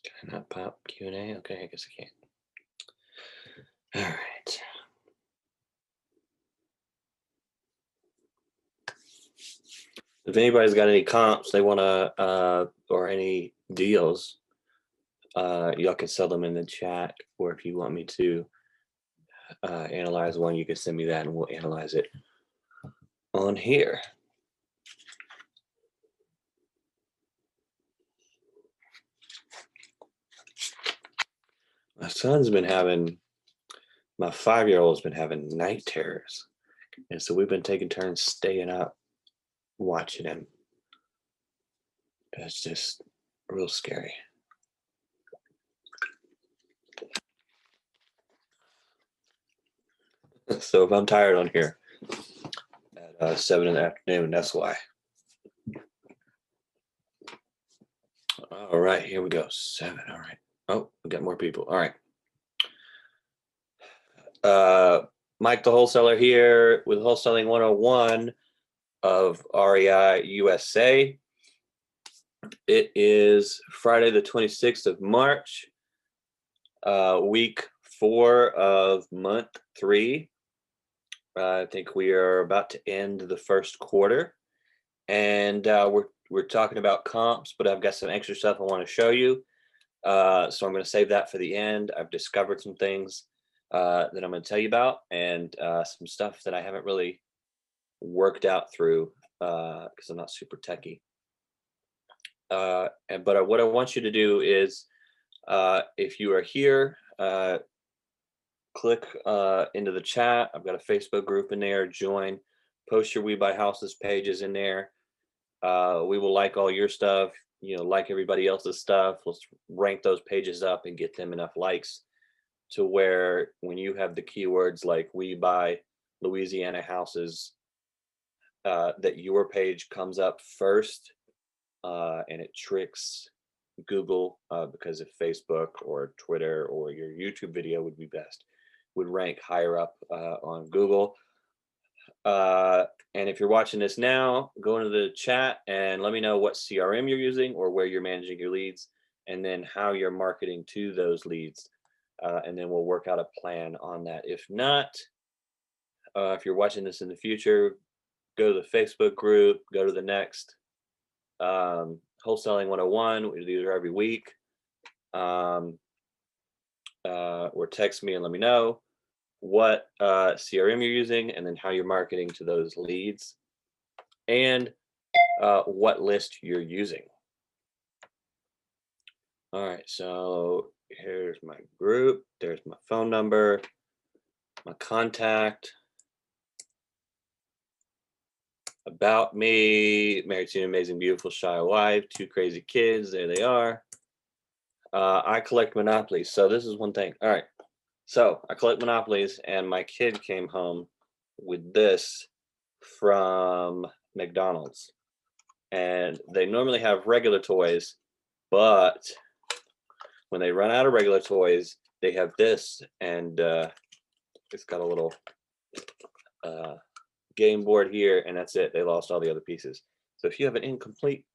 Can I not pop Q&A? Okay, I guess I can't. All right. If anybody's got any comps they want to, or any deals, y'all can sell them in the chat, or if you want me to analyze one, you can send me that and we'll analyze it on here. My 5-year-old's been having night terrors. And so we've been taking turns staying up watching him. It's just real scary. So if I'm tired on here at 7 in the afternoon, that's why. All right, here we go. 7. All right. Oh, we got more people. All right. Mike the Wholesaler here with Wholesaling 101 of REI USA. It is Friday the 26th of March, week 4 of month 3. I think we are about to end the first quarter, and we're talking about comps, but I've got some extra stuff I want to show you. So I'm going to save that for the end. I've discovered some things that I'm going to tell you about, and some stuff that I haven't really worked out through because I'm not super techie. But what I want you to do is, if you are here, click into the chat. I've got a Facebook group in there. Join. Post your We Buy Houses pages in there. We will like all your stuff. Like everybody else's stuff. Let's rank those pages up and get them enough likes to where when you have the keywords like We Buy Louisiana Houses, that your page comes up first, and it tricks Google, because if Facebook or Twitter or your YouTube video would be best, would rank higher up on Google. And if you're watching this now, go into the chat and let me know what CRM you're using or where you're managing your leads, and then how you're marketing to those leads. And then we'll work out a plan on that. If not, if you're watching this in the future, go to the Facebook group, go to the next Wholesaling 101. These are every week. Or text me and let me know what CRM you're using, and then how you're marketing to those leads, and what list you're using. All right, so here's my group. There's my phone number, my contact, about me, married to an amazing, beautiful, shy wife, 2 crazy kids. There they are. I collect Monopolies. So this is one thing. All right. So I collect Monopolies, and my kid came home with this from McDonald's. And they normally have regular toys, but when they run out of regular toys, they have this, and it's got a little game board here, and that's it. They lost all the other pieces. So if you have an incomplete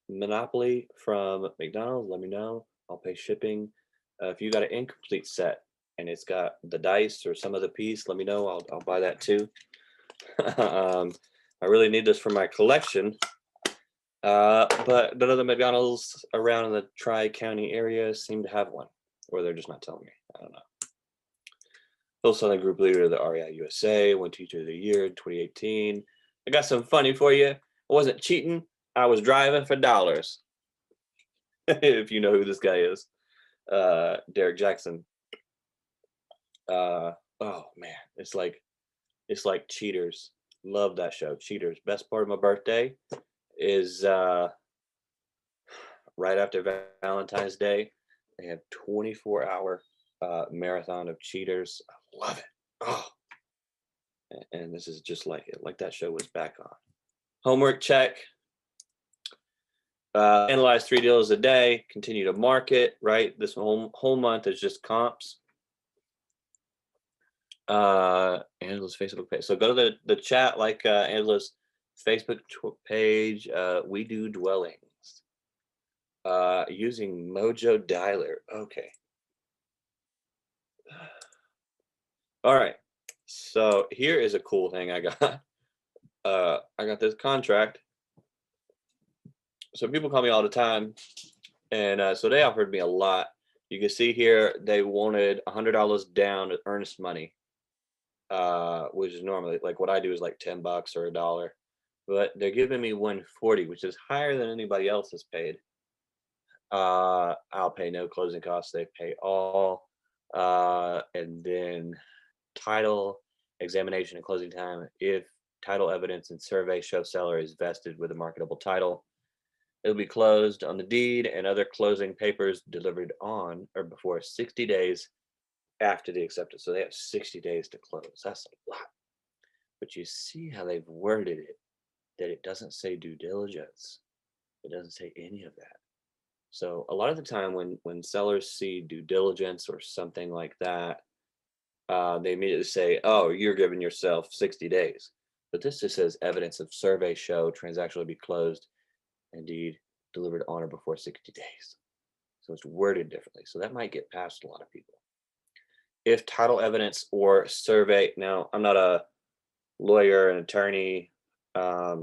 Monopoly from McDonald's, let me know. I'll pay shipping. If you got an incomplete set and it's got the dice or some other piece, let me know. I'll buy that too. I really need this for my collection. But none of the McDonald's around in the Tri-County area seem to have one, or they're just not telling me. I don't know. Wholesaling group leader of the REI USA, won Teacher of the Year in 2018. I got some funny for you. I wasn't cheating. I was driving for dollars. If you know who this guy is, Derek Jackson. Oh man, it's like Cheaters. Love that show, Cheaters. Best part of my birthday is right after Valentine's Day. They have 24-hour marathon of Cheaters. I love it. Oh, and this is just like it. Like that show was back on. Homework check. Analyze 3 deals a day. Continue to market. Right. This whole month is just comps. Angela's Facebook page. So go to the chat, like Angela's Facebook page. We do dwellings. Using Mojo Dialer. Okay. All right. So here is a cool thing I got. I got this contract. So people call me all the time, and so they offered me a lot. You can see here they wanted $100 down earnest money, which is normally like what I do is like $10 or $1, but they're giving me 140, which is higher than anybody else has paid. I'll pay no closing costs; they pay all, and then title, examination, and closing time. If title evidence and survey show seller is vested with a marketable title, it'll be closed on the deed and other closing papers delivered on or before 60 days after the acceptance. So they have 60 days to close. That's a lot. But you see how they've worded it, that it doesn't say due diligence. It doesn't say any of that. So a lot of the time when sellers see due diligence or something like that, they immediately say, oh, you're giving yourself 60 days. But this just says evidence of survey show transaction will be closed, indeed delivered on or before 60 days. So it's worded differently. So that might get past a lot of people. If title evidence or survey, now I'm not a lawyer, an attorney. I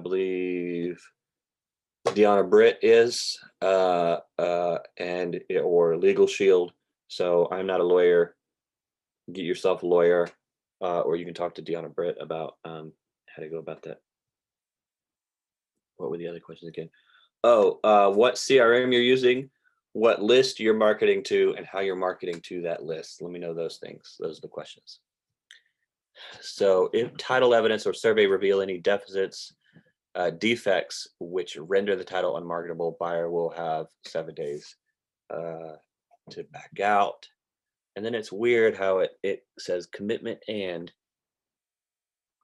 believe Deanna Britt is, and or Legal Shield. So I'm not a lawyer. Get yourself a lawyer, or you can talk to Deanna Britt about how to go about that. What were the other questions again? Oh, what CRM you're using, what list you're marketing to, and how you're marketing to that list. Let me know those things. Those are the questions. So if title evidence or survey reveal any deficits, defects which render the title unmarketable, buyer will have 7 days to back out. And then it's weird how it says commitment, and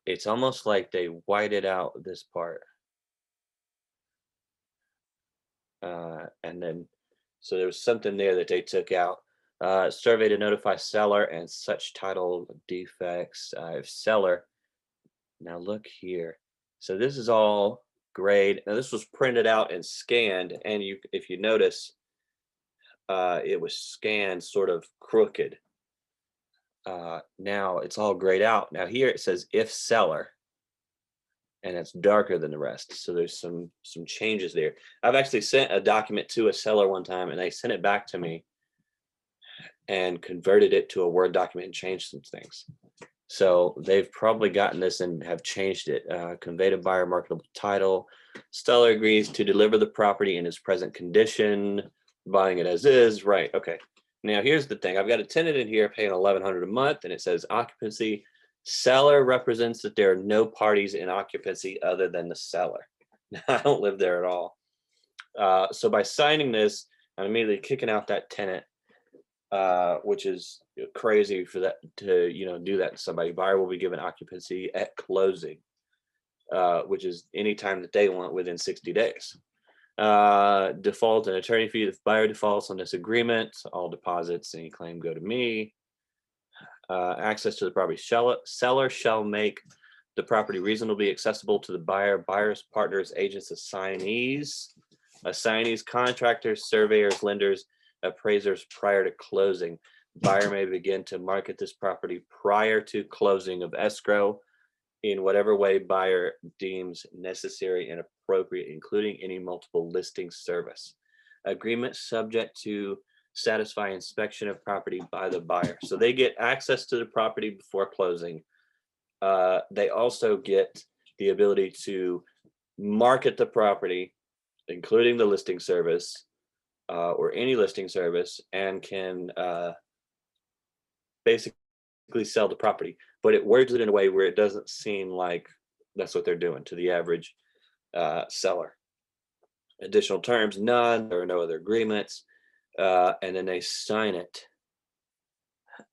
it's almost like they whited out this part. And then, so there was something there that they took out. Survey to notify seller and such title defects. If seller, now look here. So this is all grade. Now this was printed out and scanned, and if you notice, it was scanned sort of crooked. Now it's all grayed out. Now here it says if seller, and it's darker than the rest. So there's some changes there. I've actually sent a document to a seller one time, and they sent it back to me and converted it to a Word document and changed some things. So they've probably gotten this and have changed it. Convey to buyer marketable title. Seller agrees to deliver the property in its present condition, buying it as is. Right. Okay. Now here's the thing. I've got a tenant in here paying $1,100 a month, and it says occupancy. Seller represents that there are no parties in occupancy other than the seller. I don't live there at all. So by signing this, I'm immediately kicking out that tenant, which is crazy for that to do that to somebody. Buyer will be given occupancy at closing, which is any time that they want within 60 days. Default and attorney fee. If buyer defaults on this agreement, all deposits, any claim go to me. Access to the property. Seller shall make the property reasonably accessible to the buyer, buyers, partners, agents, assignees, contractors, surveyors, lenders, appraisers prior to closing. Buyer may begin to market this property prior to closing of escrow in whatever way buyer deems necessary and appropriate, including any multiple listing service. Agreement subject to satisfy inspection of property by the buyer. So they get access to the property before closing. They also get the ability to market the property, including the listing service or any listing service, and can basically sell the property. But it words it in a way where it doesn't seem like that's what they're doing to the average seller. Additional terms, none. There are no other agreements. And then they sign it.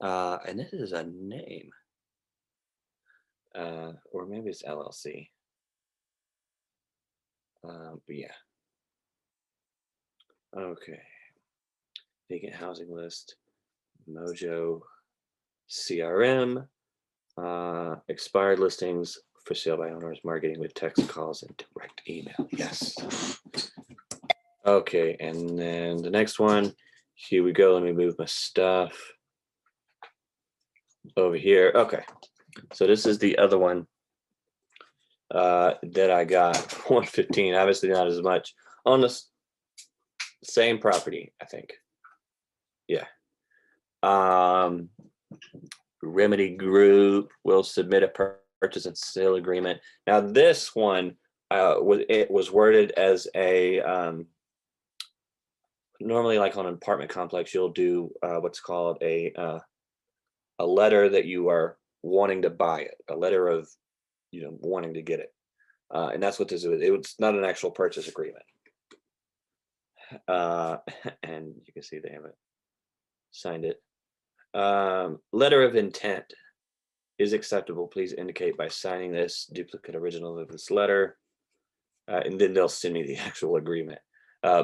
And this is a name. Or maybe it's LLC. But yeah. Okay. Vacant housing list. Mojo CRM. Expired listings for sale by owners. Marketing with text calls and direct email. Yes. Okay, and then the next one, here we go. Let me move my stuff over here. Okay, so this is the other one that I got, 115. Obviously not as much on the same property, I think. Yeah. Remedy Group will submit a purchase and sale agreement. Now this one was worded as a normally, like on an apartment complex, you'll do what's called a letter that you are wanting to buy it, a letter of wanting to get it, and that's what this is. It was not an actual purchase agreement, and you can see they haven't signed it. Letter of intent is acceptable. Please indicate by signing this duplicate original of this letter, and then they'll send me the actual agreement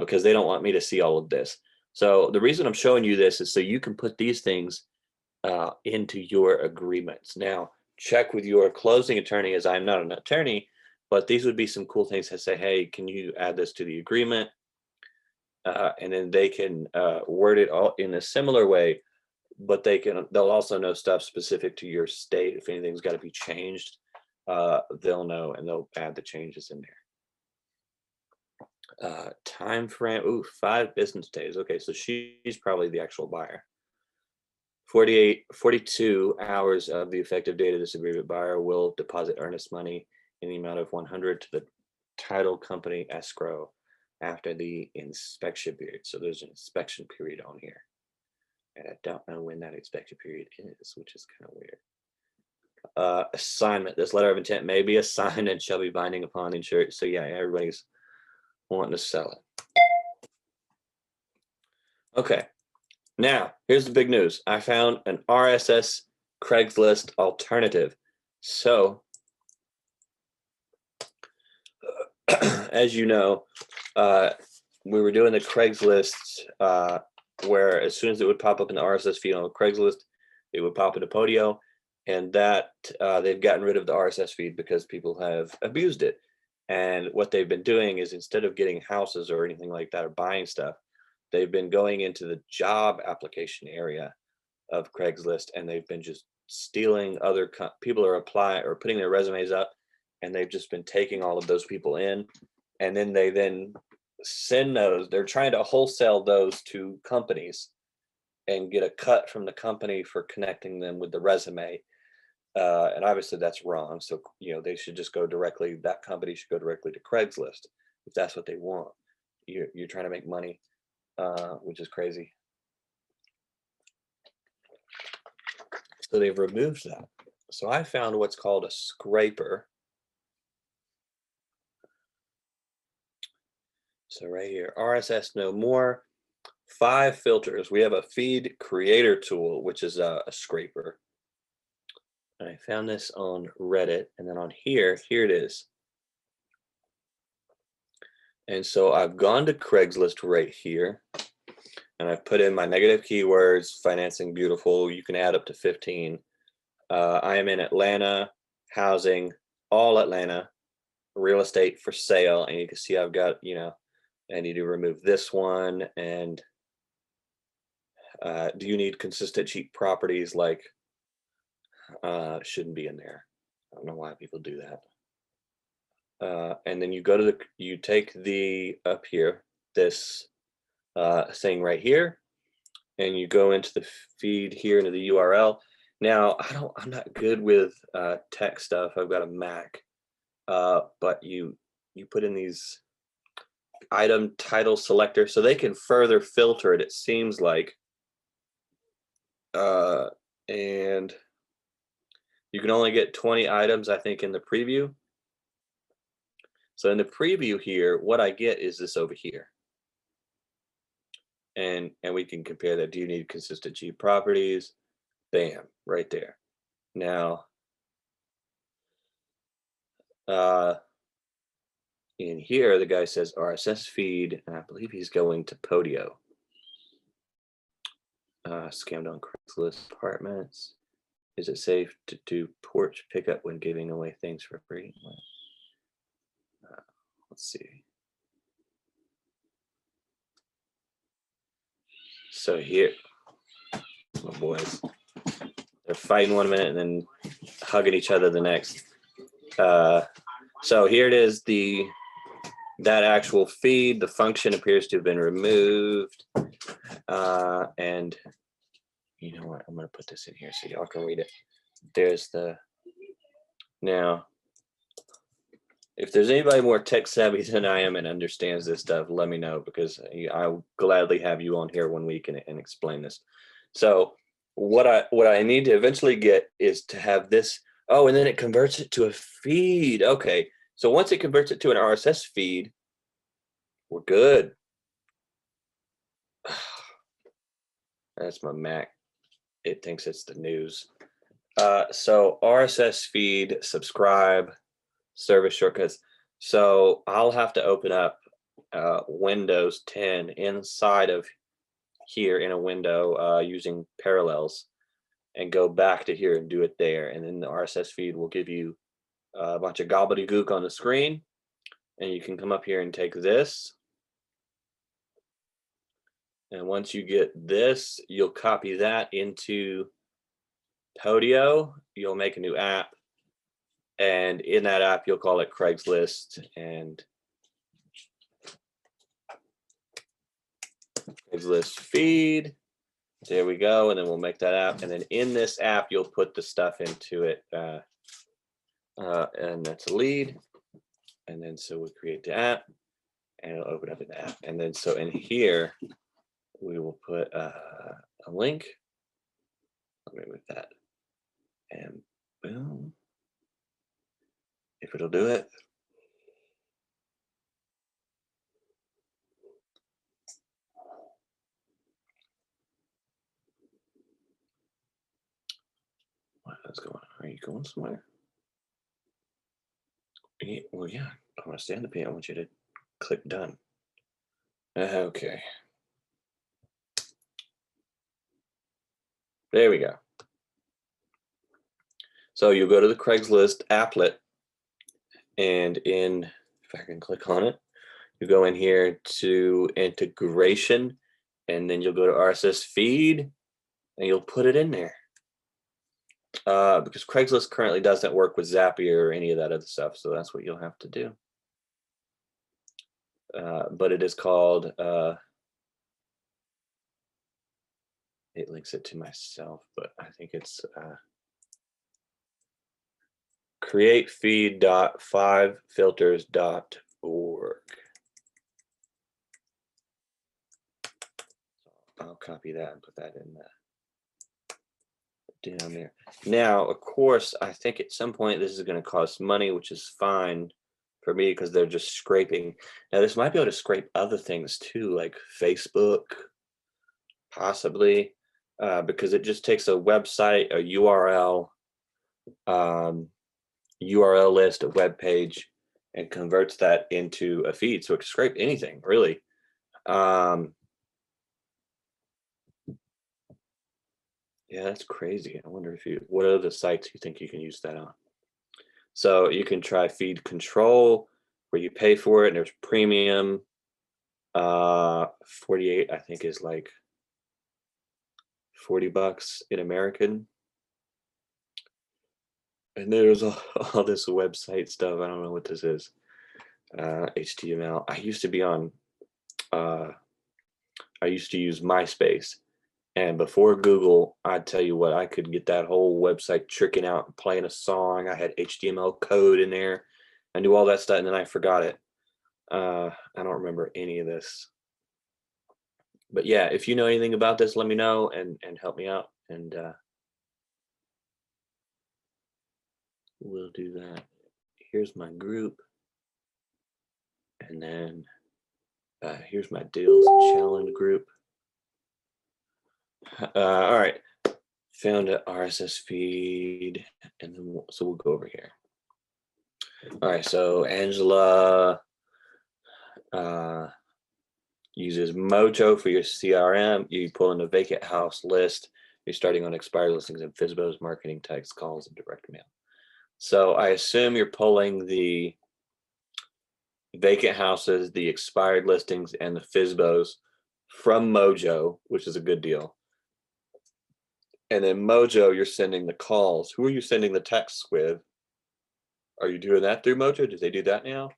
because they don't want me to see all of this. So the reason I'm showing you this is so you can put these things into your agreements. Now, check with your closing attorney, as I'm not an attorney, but these would be some cool things to say, hey, can you add this to the agreement? And then they can word it all in a similar way, but they'll also know stuff specific to your state. If anything's got to be changed, they'll know and they'll add the changes in there. Time frame, 5 business days. Okay, so she's probably the actual buyer. 42 hours of the effective date of this agreement, buyer will deposit earnest money in the amount of 100 to the title company escrow after the inspection period. So there's an inspection period on here, and I don't know when that inspection period is, which is kind of weird. Assignment. This letter of intent may be assigned and shall be binding upon the insured. So yeah, everybody's wanting to sell it. Okay. Now, here's the big news. I found an RSS Craigslist alternative. So, as you know, we were doing the Craigslist where as soon as it would pop up in the RSS feed on Craigslist, it would pop into Podio, and that they've gotten rid of the RSS feed because people have abused it. And what they've been doing is instead of getting houses or anything like that or buying stuff, they've been going into the job application area of Craigslist, and they've been just stealing other people are applying or putting their resumes up, and they've just been taking all of those people in, and then they send those. They're trying to wholesale those to companies and get a cut from the company for connecting them with the resume. And obviously that's wrong. So, they should just go directly, that company should go directly to Craigslist if that's what they want. You're trying to make money, which is crazy. So they've removed that. So I found what's called a scraper. So right here, RSS no more, 5 filters. We have a feed creator tool, which is a scraper. And I found this on Reddit, and then on here it is. And so I've gone to Craigslist right here, and I've put in my negative keywords, financing beautiful. You can add up to 15. I am in Atlanta, housing, all Atlanta, real estate for sale. And you can see I've got, I need to remove this one. And do you need consistent cheap properties? Like, shouldn't be in there. I don't know why people do that. And then you go to you take the up here, this thing right here, and you go into the feed here into the URL. Now, I'm not good with tech stuff. I've got a Mac, but you put in these item title selector so they can further filter it. It seems like, and you can only get 20 items, I think, in the preview. So in the preview here, what I get is this over here. And we can compare that. Do you need consistent cheap properties? Bam, right there. Now, in here, the guy says RSS feed, and I believe he's going to Podio. Scammed on Craigslist apartments. Is it safe to do porch pickup when giving away things for free? Let's see. So here, my boys, they're fighting one minute and then hugging each other the next. So here it is, that actual feed. The function appears to have been removed. And you know what? I'm going to put this in here so y'all can read it. There's now, if there's anybody more tech savvy than I am and understands this stuff, let me know, because I'll gladly have you on here one week and explain this. So what I need to eventually get is to have this. Oh, and then it converts it to a feed. Okay. So once it converts it to an RSS feed, we're good. That's my Mac. It thinks it's the news. So RSS feed, subscribe, service shortcuts. So I'll have to open up Windows 10 inside of here in a window using Parallels and go back to here and do it there. And then the RSS feed will give you a bunch of gobbledygook on the screen. And you can come up here and take this. And once you get this, you'll copy that into Podio. You'll make a new app. And in that app, you'll call it Craigslist and Craigslist feed. There we go. And then we'll make that app. And then in this app, you'll put the stuff into it. And that's a lead. And then so we create the app and it'll open up an app. And then so in here, we will put a link. Let me move that. And boom. If it'll do it. What is going on? Are you going somewhere? Yeah, well, yeah. I want to stay on the page. I want you to click done. Okay. There we go. So you go to the Craigslist applet, and if I can click on it, you go in here to integration, and then you'll go to RSS feed, and you'll put it in there. Because Craigslist currently doesn't work with Zapier or any of that other stuff, so that's what you'll have to do. But it is called, it links it to myself, but I think it's createfeed.5filters.org. I'll copy that and put that in down there. Now, of course, I think at some point this is going to cost money, which is fine for me because they're just scraping. Now, this might be able to scrape other things too, like Facebook, possibly, because it just takes a website, a URL, URL list, a web page, and converts that into a feed. So it can scrape anything, really. Yeah, that's crazy. I wonder what other sites you think you can use that on? So you can try feed control, where you pay for it, and there's premium. 48, I think, is like $40 in American. And there's all this website stuff. I don't know what this is. HTML. I used to be on, I used to use MySpace. And before Google, I'd tell you what, I could get that whole website tricking out and playing a song. I had HTML code in there. I knew all that stuff, and then I forgot it. I don't remember any of this. But yeah, if you know anything about this, let me know and help me out. And we'll do that. Here's my group. And then here's my deals challenge group. All right, found an RSS feed, and then so we'll go over here. All right, so Angela uses Mojo for your CRM. You pull in a vacant house list. You're starting on expired listings and FSBOs, marketing, text, calls, and direct mail. So I assume you're pulling the vacant houses, the expired listings, and the FSBOs from Mojo, which is a good deal. And then Mojo, you're sending the calls. Who are you sending the texts with? Are you doing that through Mojo? Do they do that now?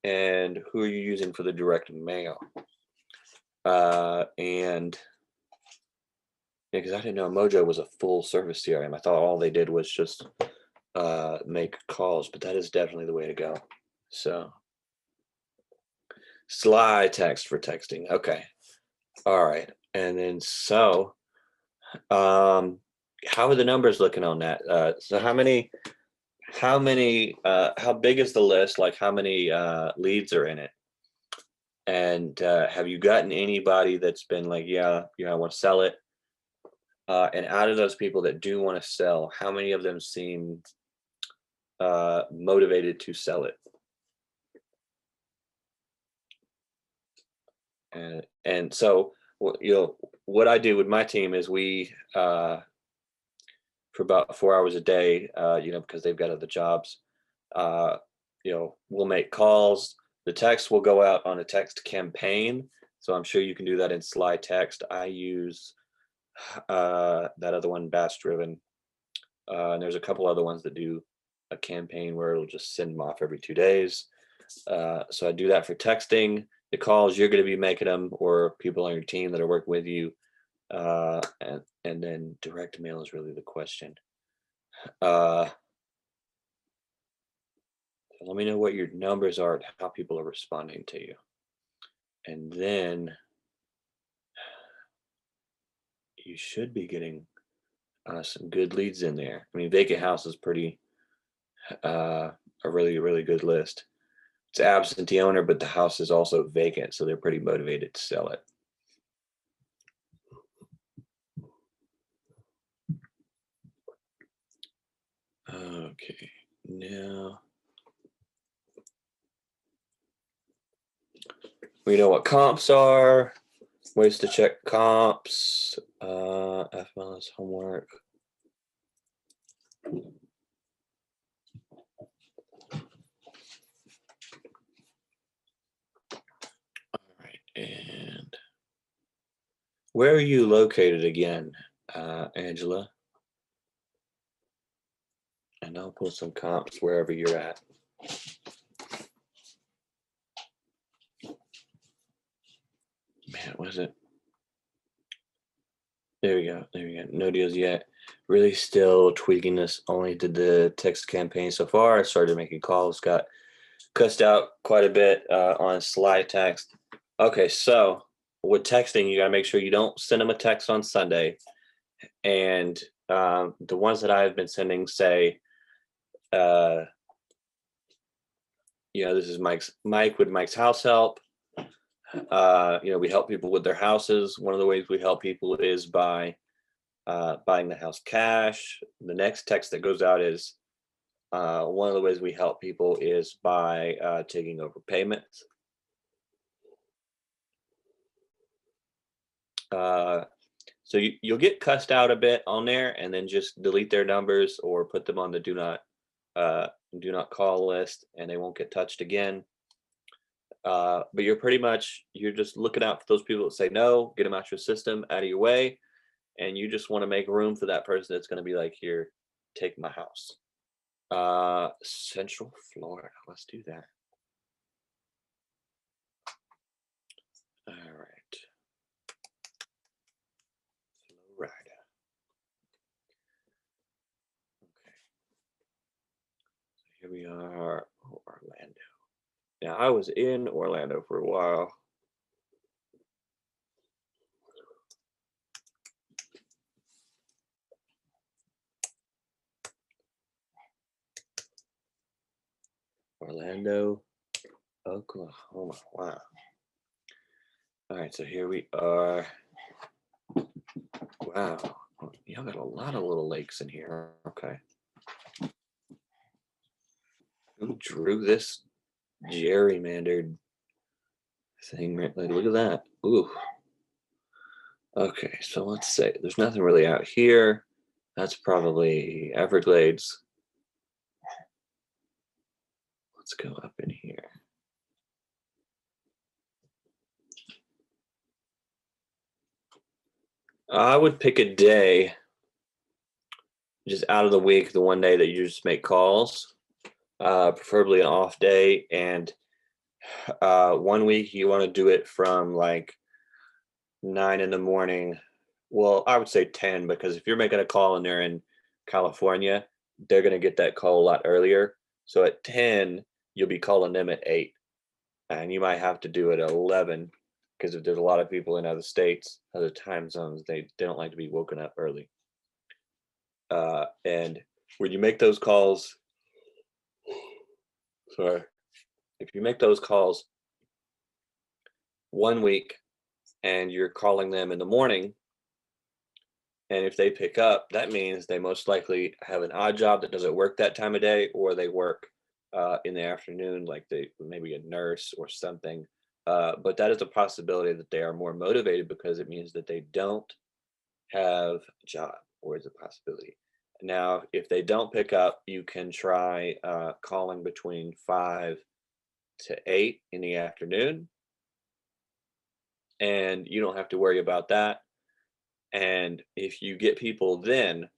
And who are you using for the direct mail? And yeah, because I didn't know Mojo was a full service CRM. I thought all they did was just make calls, but that is definitely the way to go. So Sly text for texting. Okay. All right. And then so how are the numbers looking on that? So how big is the list? Like how many leads are in it? And have you gotten anybody that's been like, yeah, I want to sell it? And out of those people that do want to sell, how many of them seem motivated to sell it? And so, what I do with my team is we, for about 4 hours a day, because they've got other jobs, we'll make calls. The text will go out on a text campaign. So I'm sure you can do that in Sly Text. I use that other one, Batch Driven. And there's a couple other ones that do a campaign where it'll just send them off every 2 days. So I do that for texting. The calls, you're going to be making them, or people on your team that are working with you. And then direct mail is really the question. Let me know what your numbers are and how people are responding to you. And then you should be getting some good leads in there. I mean, vacant house is pretty, a really, really good list. It's absentee owner, but the house is also vacant, so they're pretty motivated to sell it. Okay, now we know what comps are, ways to check comps, FMLS homework. All right, and where are you located again, Angela? And I'll put some comps wherever you're at. Man, was it? There we go. There we go. No deals yet. Really still tweaking this. Only did the text campaign so far. I started making calls. Got cussed out quite a bit on Sly Text. Okay, so with texting, you got to make sure you don't send them a text on Sunday. And the ones that I've been sending say, this is Mike with Mike's House Help. We help people with their houses. One of the ways we help people is by buying the house cash. The next text that goes out is one of the ways we help people is by taking over payments. So you'll get cussed out a bit on there, and then just delete their numbers or put them on the do not call list, and they won't get touched again. But you're just looking out for those people that say no, get them out your system, out of your way, and you just want to make room for that person that's going to be like, here, take my house. Central Florida, let's do that. All right, Florida. Okay, so here we are, Orlando. Now I was in Orlando for a while. Orlando, Oklahoma. Wow. All right, so here we are. Wow, y'all got a lot of little lakes in here. Okay. Who drew this gerrymandered thing? Like, look at that. Ooh. Okay, so let's say there's nothing really out here. That's probably Everglades. Let's go up in here. I would pick a day just out of the week, the one day that you just make calls, preferably an off day. And one week you want to do it from like 9 in the morning. Well, I would say 10 because if you're making a call and they're in California, they're going to get that call a lot earlier. So at 10, you'll be calling them at 8, and you might have to do it at 11 because if there's a lot of people in other states, other time zones, they don't like to be woken up early. And when you make those calls, sorry, if you make those calls one week and you're calling them in the morning, and if they pick up, that means they most likely have an odd job that doesn't work that time of day, or they work in the afternoon, like they maybe a nurse or something. But that is a possibility that they are more motivated because it means that they don't have a job, or is a possibility. Now, if they don't pick up, you can try calling between 5 to 8 in the afternoon, and you don't have to worry about that. And if you get people then,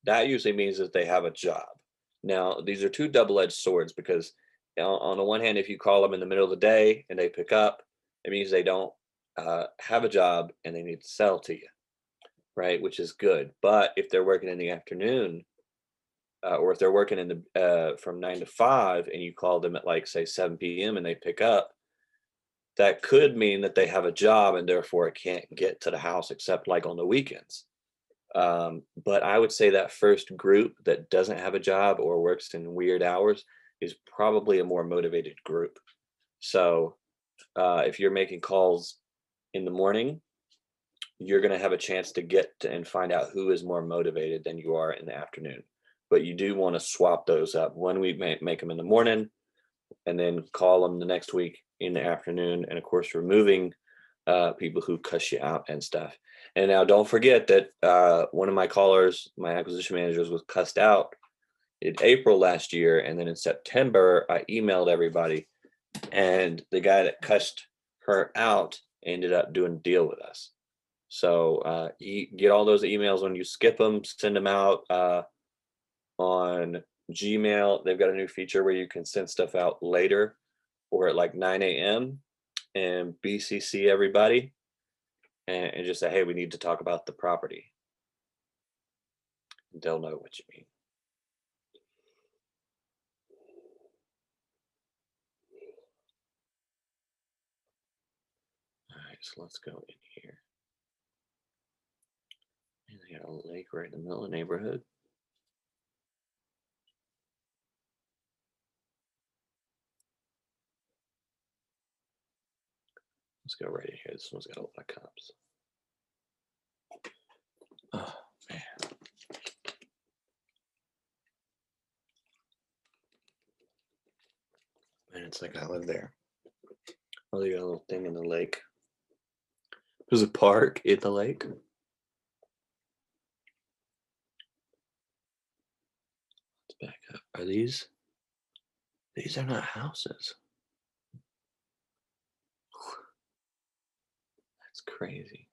that usually means that they have a job. Now, these are two double-edged swords because on the one hand, if you call them in the middle of the day and they pick up, it means they don't have a job and they need to sell to you, right? Which is good. But if they're working in the afternoon, or if they're working in the from 9 to 5, and you call them at like say 7 p.m. and they pick up, that could mean that they have a job and therefore it can't get to the house except like on the weekends. But I would say that first group that doesn't have a job or works in weird hours is probably a more motivated group. So if you're making calls in the morning, you're going to have a chance to get to and find out who is more motivated than you are in the afternoon. But you do want to swap those up. One week make them in the morning, and then call them the next week in the afternoon. And of course, removing people who cuss you out and stuff. And now don't forget that one of my callers, my acquisition managers, was cussed out in April last year. And then in September, I emailed everybody. And the guy that cussed her out ended up doing a deal with us. So you get all those emails when you skip them, send them out on Gmail. They've got a new feature where you can send stuff out later or at like 9 a.m. and BCC everybody and just say, hey, we need to talk about the property. They'll know what you mean. All right, so let's go in here. And they got a lake right in the middle of the neighborhood. Let's go right in here. This one's got a lot of cops. Oh, man. Man, it's like I live there. Oh, they got a little thing in the lake. There's a park in the lake. Let's back up. Are these? These are not houses. That's crazy.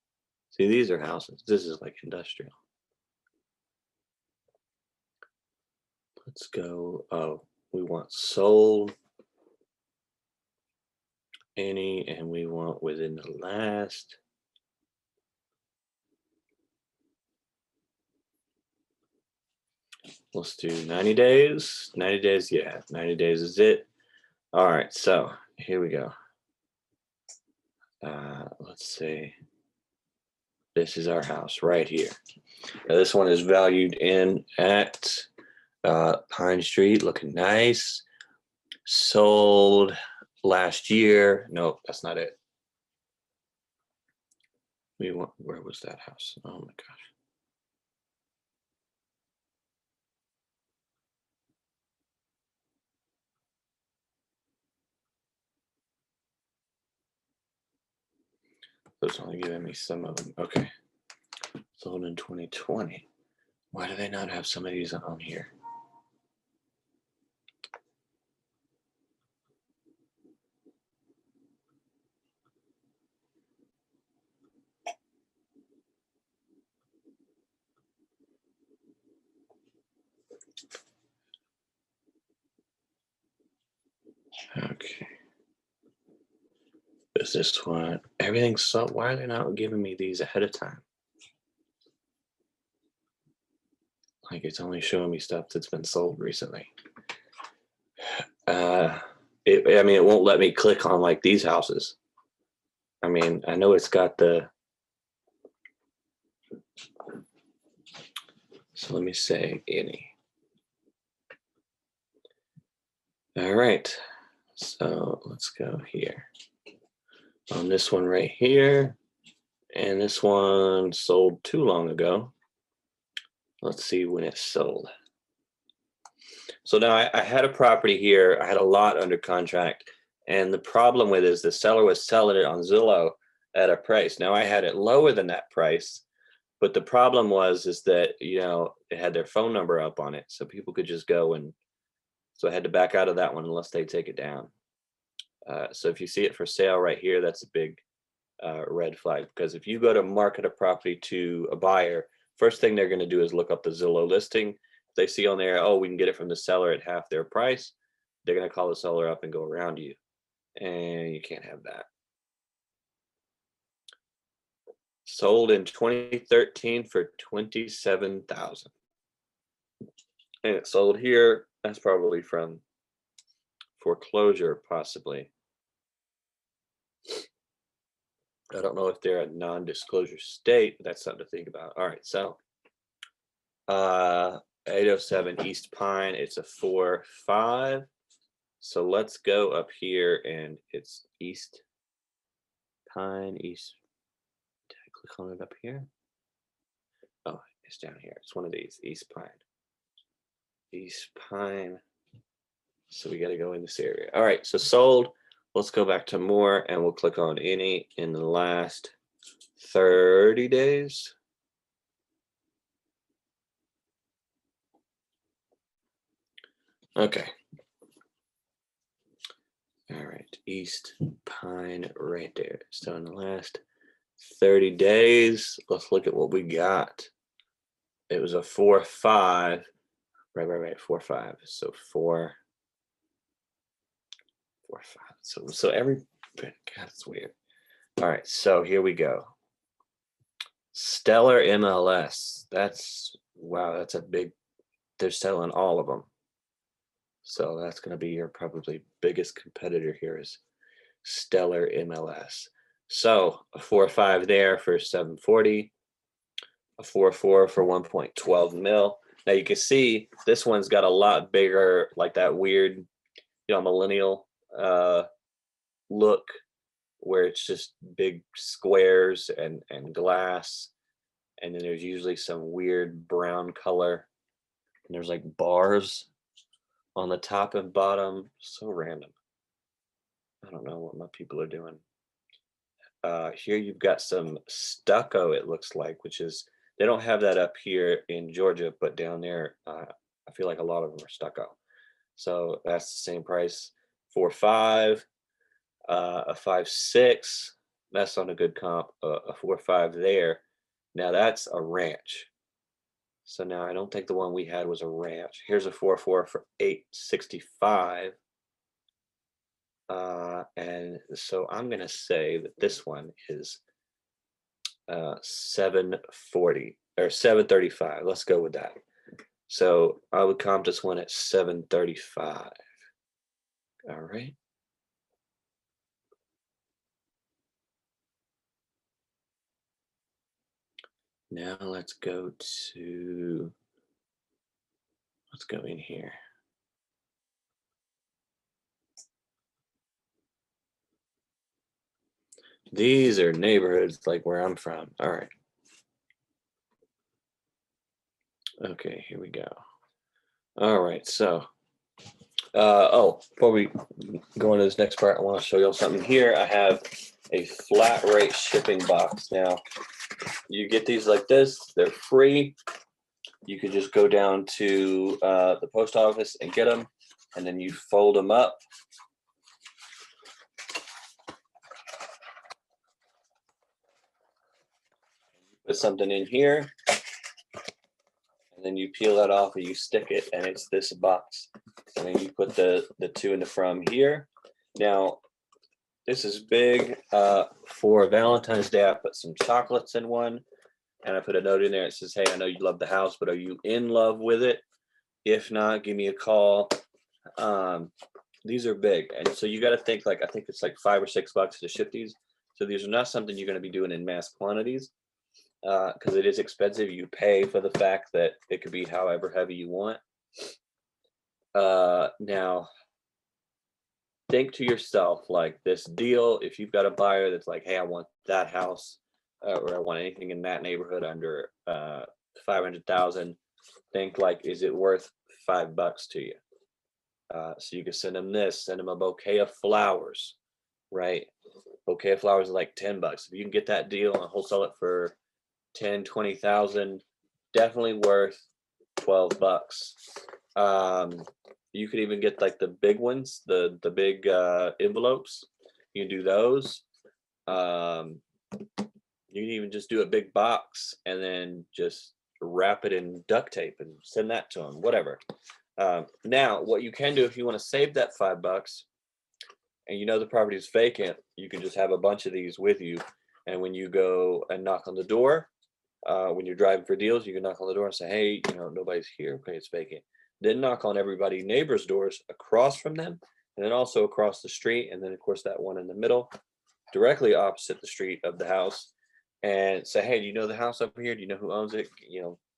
See, these are houses. This is like industrial. Let's go. Oh, we want sold any, and we want within the last. Let's do 90 days. 90 days, yeah, 90 days is it. All right, so here we go. Let's see. This is our house right here. Now, this one is valued in at Pine Street, looking nice. Sold last year. Nope, that's not it. We want, where was that house? Oh my gosh. It's only giving me some of them. Okay. Sold in 2020. Why do they not have some of these on here? Okay. Is this one? Everything's so. Why are they not giving me these ahead of time? Like it's only showing me stuff that's been sold recently. I mean, it won't let me click on like these houses. I mean, I know it's got the. So let me say any. All right. So let's go here. On this one right here. And this one sold too long ago. Let's see when it sold. So now I had a property here. I had a lot under contract. And the problem with it is the seller was selling it on Zillow at a price. Now I had it lower than that price. But the problem is that, it had their phone number up on it. So people could just go and, so I had to back out of that one unless they take it down. So if you see it for sale right here, that's a big red flag. Because if you go to market a property to a buyer, first thing they're going to do is look up the Zillow listing. If they see on there, oh, we can get it from the seller at half their price, they're going to call the seller up and go around you. And you can't have that. Sold in 2013 for $27,000. And it sold here. That's probably from foreclosure, possibly. I don't know if they're a non-disclosure state, but that's something to think about. All right, so 807 East Pine, it's a 4.5. So let's go up here, and it's East Pine, East. Did I click on it up here? Oh, it's down here. It's one of these, East Pine. East Pine. So we got to go in this area. All right, so sold. Let's go back to more, and we'll click on any in the last 30 days. Okay. All right, East Pine right there. So in the last 30 days, let's look at what we got. It was a 4.5. Right. 4.5. So 4.5. So every, God, it's weird. All right, so here we go. Stellar MLS. Wow, that's a big, they're selling all of them. So that's going to be your probably biggest competitor here is Stellar MLS. So a 4.5 there for 740, a 4.4 for 1.12 mil. Now you can see this one's got a lot bigger, like that weird, millennial look, where it's just big squares and glass, and then there's usually some weird brown color, and there's like bars on the top and bottom. So random. I don't know what my people are doing. Here you've got some stucco, it looks like, which is, they don't have that up here in Georgia, but down there, I feel like a lot of them are stucco. So that's the same price, 4.5, a 5.6. That's on a good comp, a 4.5 there. Now that's a ranch. So now I don't think the one we had was a ranch. Here's a 4.4 for 865. And so I'm going to say that this one is 740 or 735. Let's go with that. So I would comp this one at 735. All right. Now let's go in here. These are neighborhoods like where I'm from. All right. Okay, here we go. All right, so, before we go into this next part, I want to show y'all something here. I have a flat rate shipping box. Now, you get these like this, they're free. You can just go down to the post office and get them, and then you fold them up. Put something in here, and then you peel that off and you stick it, and it's this box. And then you put the to and the from here, Now, this is big. For Valentine's Day, I put some chocolates in one, and I put a note in there. It says, "Hey, I know you love the house, but are you in love with it? If not, give me a call." These are big, and so you got to think like I think it's like $5 or $6 to ship these. So these are not something you're going to be doing in mass quantities because it is expensive. You pay for the fact that it could be however heavy you want. Now, think to yourself like this deal. If you've got a buyer that's like, "Hey, I want that house, or I want anything in that neighborhood under 500,000," think like, is it worth $5 to you? So you can send them this, send them a bouquet of flowers, right? Bouquet of flowers is like $10. If you can get that deal and wholesale it for 10, 20,000, definitely worth $12. You could even get like the big ones, the big envelopes. You can do those. You can even just do a big box and then just wrap it in duct tape and send that to them, whatever. Now, what you can do if you want to save that $5 and you know the property is vacant, you can just have a bunch of these with you. And when you go and knock on the door, when you're driving for deals, you can knock on the door and say, "Hey, nobody's here. Okay, it's vacant." Then knock on everybody neighbors' doors across from them, and then also across the street, and then of course that one in the middle, directly opposite the street of the house, and say, "Hey, do you know the house up here? Do you know who owns it?"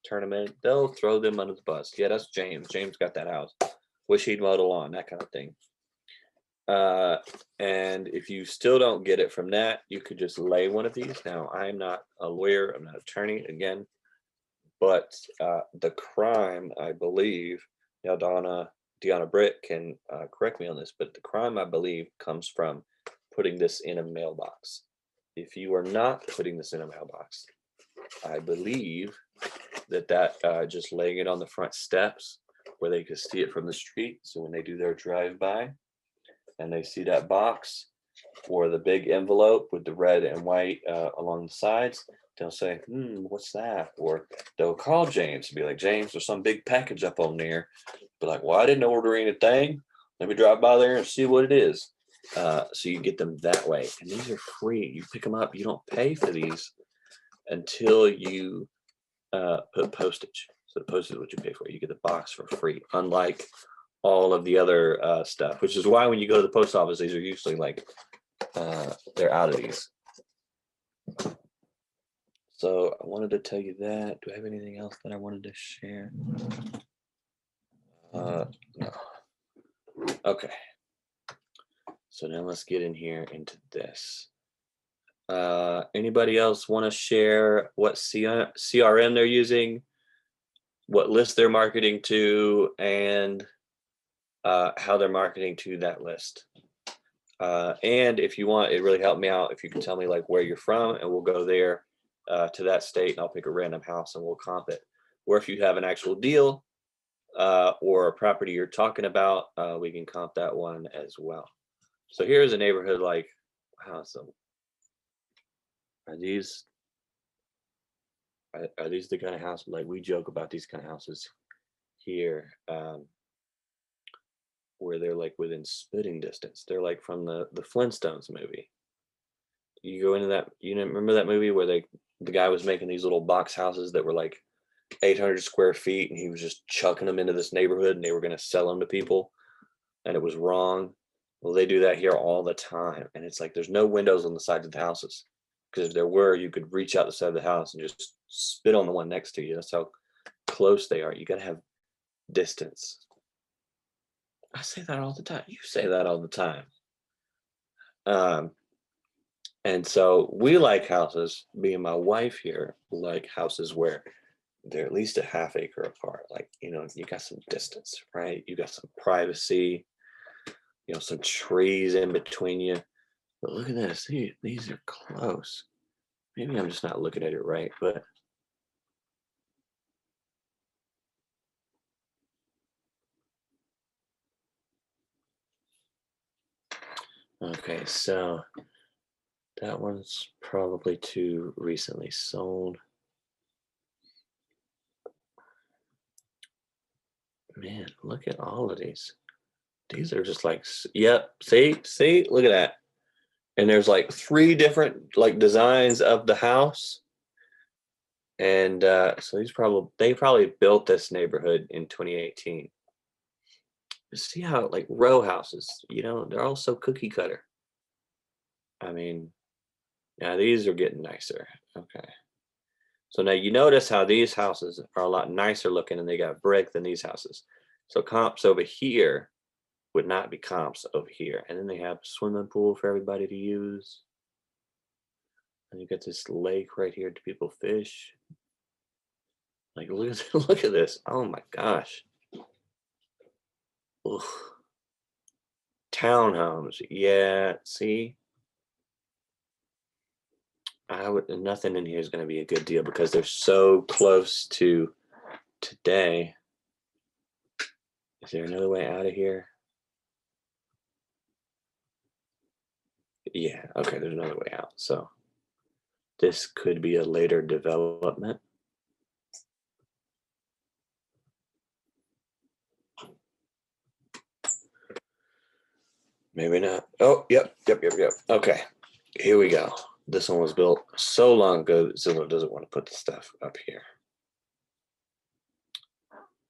Turn them in. They'll throw them under the bus. "Yeah, that's James. James got that house. Wish he'd mowed the lawn," that kind of thing. And if you still don't get it from that, you could just lay one of these. Now, I'm not a lawyer. I'm not an attorney again, but the crime, I believe, now Deanna Britt can correct me on this, but the crime, I believe, comes from putting this in a mailbox. If you are not putting this in a mailbox, I believe that just laying it on the front steps where they can see it from the street. So when they do their drive-by and they see that box or the big envelope with the red and white along the sides, they'll say, "What's that?" Or they'll call James and be like, "James, there's some big package up on there." Be like, "Well, I didn't order anything. Let me drive by there and see what it is." So you get them that way. And these are free. You pick them up. You don't pay for these until you put postage. So the postage is what you pay for. You get the box for free, unlike all of the other stuff, which is why when you go to the post office, these are usually like they're out of these. So I wanted to tell you that. Do I have anything else that I wanted to share? No. Okay. So now let's get in here into this. Anybody else want to share what CRM they're using, what list they're marketing to, and how they're marketing to that list? And if you want, it really helped me out if you can tell me like where you're from, and we'll go there to that state, and I'll pick a random house and we'll comp it. Or if you have an actual deal or a property you're talking about, we can comp that one as well. So here's a neighborhood like, wow, so are these the kind of houses like we joke about these kind of houses here, where they're like within spitting distance. They're like from the Flintstones movie. You go into that, remember that movie where the guy was making these little box houses that were like 800 square feet, and he was just chucking them into this neighborhood, and they were going to sell them to people, and it was wrong. Well, they do that here all the time, and it's like there's no windows on the sides of the houses, because if there were, you could reach out the side of the house and just spit on the one next to you. That's how close they are. You got to have distance. I say that all the time. You say that all the time. And so we like houses, me and my wife here like houses where they're at least a half acre apart. Like, you got some distance, right? You got some privacy, some trees in between you. But look at this. These are close. Maybe I'm just not looking at it right, but okay, so that one's probably too recently sold. Man, look at all of these. These are just like, yep. See, look at that. And there's like 3 different like designs of the house. And so they probably built this neighborhood in 2018. See how like row houses, they're all so cookie cutter. I mean, yeah, these are getting nicer. Okay. So now you notice how these houses are a lot nicer looking and they got brick than these houses. So comps over here would not be comps over here. And then they have a swimming pool for everybody to use. And you got this lake right here to people fish. Like look at this. Oh my gosh. Ugh. Townhomes. Yeah, see? Nothing in here is going to be a good deal because they're so close to today. Is there another way out of here? Yeah, okay, there's another way out. So this could be a later development. Maybe not. Oh, yep. Okay, here we go. This one was built so long ago that Zillow doesn't want to put the stuff up here.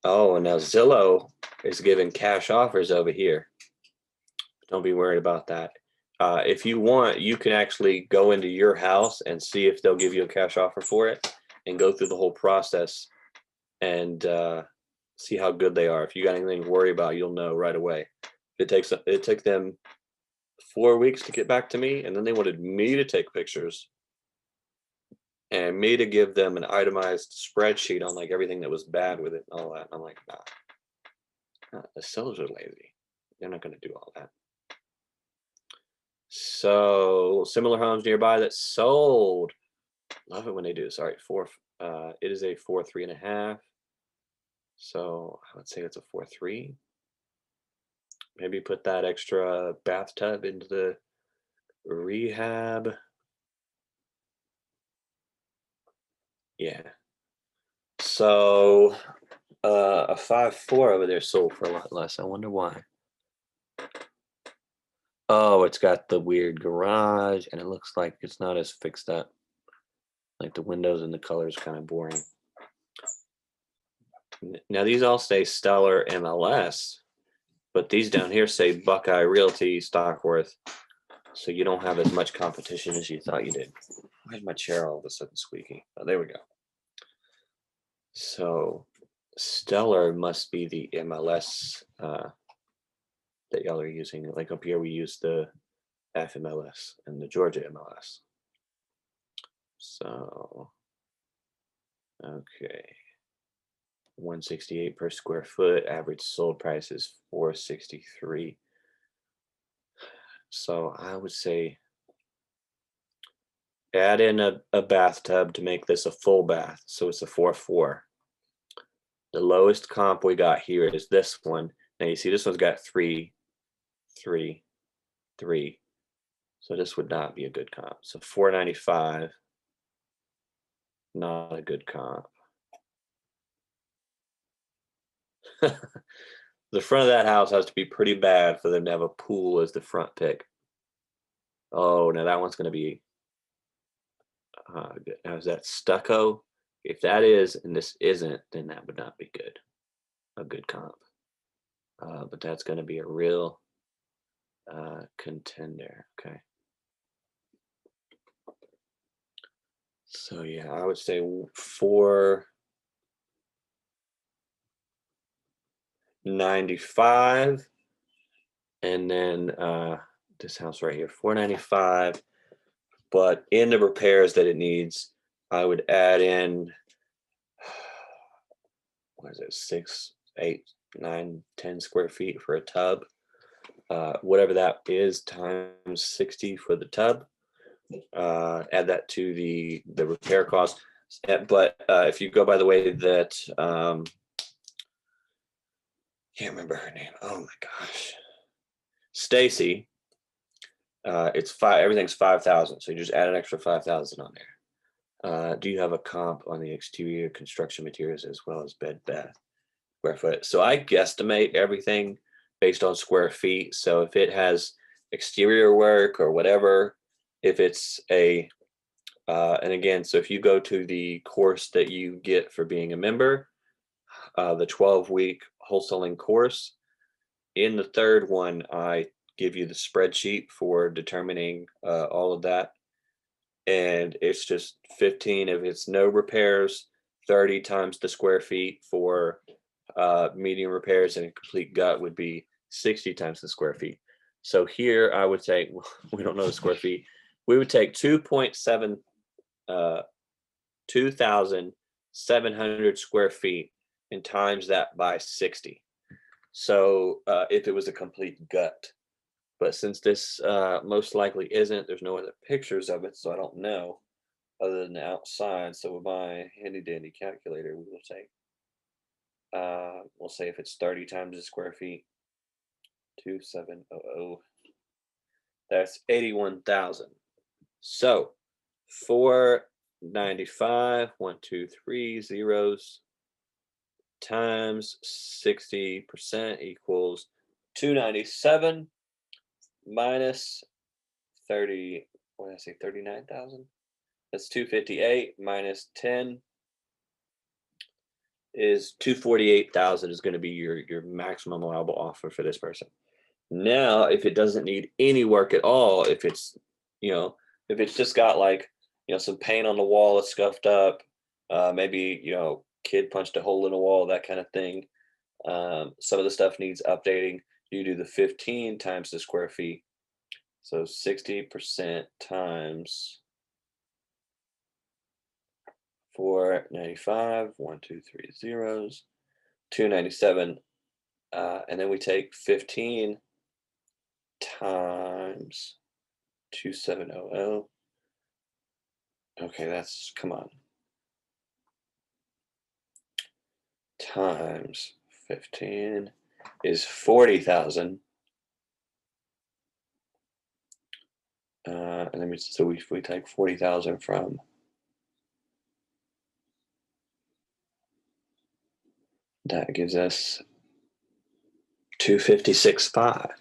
Oh, and now Zillow is giving cash offers over here. Don't be worried about that. If you want, you can actually go into your house and see if they'll give you a cash offer for it and go through the whole process and see how good they are. If you got anything to worry about, you'll know right away. It took them 4 weeks to get back to me, and then they wanted me to take pictures and me to give them an itemized spreadsheet on like everything that was bad with it and all that. And I'm like, nah, the sellers are lazy. They're not going to do all that. So similar homes nearby that sold. Love it when they do this. All right, it is a 4.3.5. So I would say it's a 4.3. Maybe put that extra bathtub into the rehab. Yeah. So a 5.4 over there sold for a lot less. I wonder why. Oh, it's got the weird garage, and it looks like it's not as fixed up. Like the windows and the colors kind of boring. Now these all say Stellar MLS, but these down here say Buckeye Realty Stockworth. So you don't have as much competition as you thought you did. Why is my chair all of a sudden squeaky? Oh, there we go. So Stellar must be the MLS that y'all are using. Like up here, we use the FMLS and the Georgia MLS. So, okay. 168 per square foot. Average sold price is 463. So I would say add in a bathtub to make this a full bath. So it's a 4.4. The lowest comp we got here is this one. Now you see this one's got 3, 3, 3. So this would not be a good comp. So 495, not a good comp. The front of that house has to be pretty bad for them to have a pool as the front pick. Oh, now that one's going to be, now is that stucco? If that is, and this isn't, then that would not be good. A good comp. But that's going to be a real contender. Okay. So yeah, I would say 495, and then this house right here, 495. But in the repairs that it needs, I would add in, what is it, 6, 8, 9, 10 square feet for a tub. Whatever that is times 60 for the tub. Add that to the repair cost. But if you go by the way that can't remember her name. Oh my gosh, Stacy. It's everything's 5,000. So you just add an extra 5,000 on there. Do you have a comp on the exterior construction materials as well as bed bath square foot? So I guesstimate everything based on square feet. So if it has exterior work or whatever, if it's a and again, so if you go to the course that you get for being a member, the 12-week wholesaling course, in the third one, I give you the spreadsheet for determining all of that. And it's just 15 if it's no repairs, 30 times the square feet for medium repairs, and a complete gut would be 60 times the square feet. So here I would say, we don't know the square feet. We would take 2,700 square feet and times that by 60. So if it was a complete gut, but since this most likely isn't, there's no other pictures of it, so I don't know other than the outside. So with my handy dandy calculator, we will take, we'll say if it's 30 times the square feet, 2700, that's 81,000. So 495, 1, 2, 3 zeros times 60% equals 297 minus 30, what did I say, 39,000? That's 258 minus 10 is 248,000 is going to be your maximum allowable offer for this person. Now, if it doesn't need any work at all, if it's, if it's just got like, some paint on the wall that's scuffed up, maybe, kid punched a hole in the wall, that kind of thing. Some of the stuff needs updating. You do the 15 times the square feet. So 60% times 495, 1, 2, 3 zeros, 297. And then we take 15 times 2700. Okay, that's, come on. Times 15 is 40,000. And then we take 40,000 from that, gives us 256.5.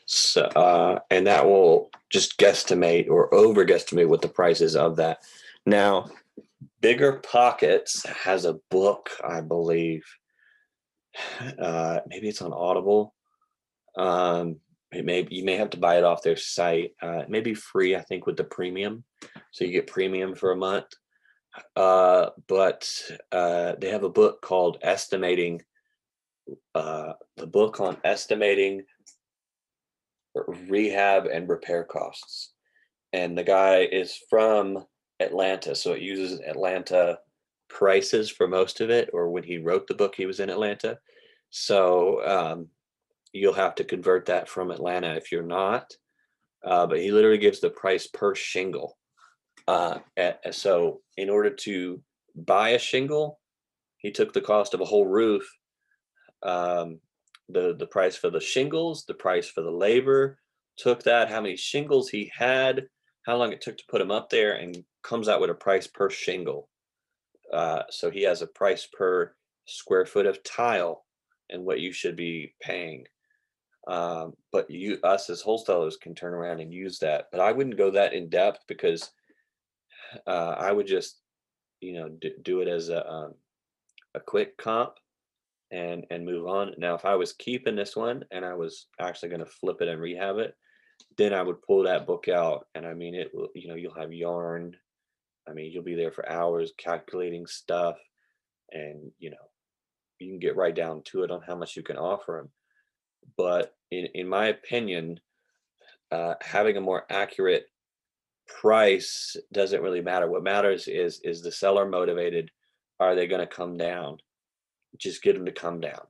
So and that will just guesstimate or over guesstimate what the price is of that. Now, Bigger Pockets has a book, I believe. Maybe it's on Audible. You may have to buy it off their site. It may be free, I think, with the premium, so you get premium for a month. But they have a book called Estimating. The book on estimating rehab and repair costs, and the guy is from Atlanta, so it uses Atlanta prices for most of it, or when he wrote the book he was in Atlanta, so you'll have to convert that from Atlanta if you're not, but he literally gives the price per shingle. So in order to buy a shingle, he took the cost of a whole roof, the price for the shingles, the price for the labor, took that, how many shingles he had, how long it took to put them up there, and comes out with a price per shingle. So he has a price per square foot of tile and what you should be paying. But us as wholesalers can turn around and use that. But I wouldn't go that in depth, because I would just, do it as a quick comp and move on. Now, if I was keeping this one and I was actually going to flip it and rehab it, then I would pull that book out, and I mean, it will, you'll have yarn. I mean, you'll be there for hours calculating stuff, and you can get right down to it on how much you can offer them. But in my opinion, having a more accurate price doesn't really matter. What matters is the seller motivated? Are they going to come down? Just get them to come down.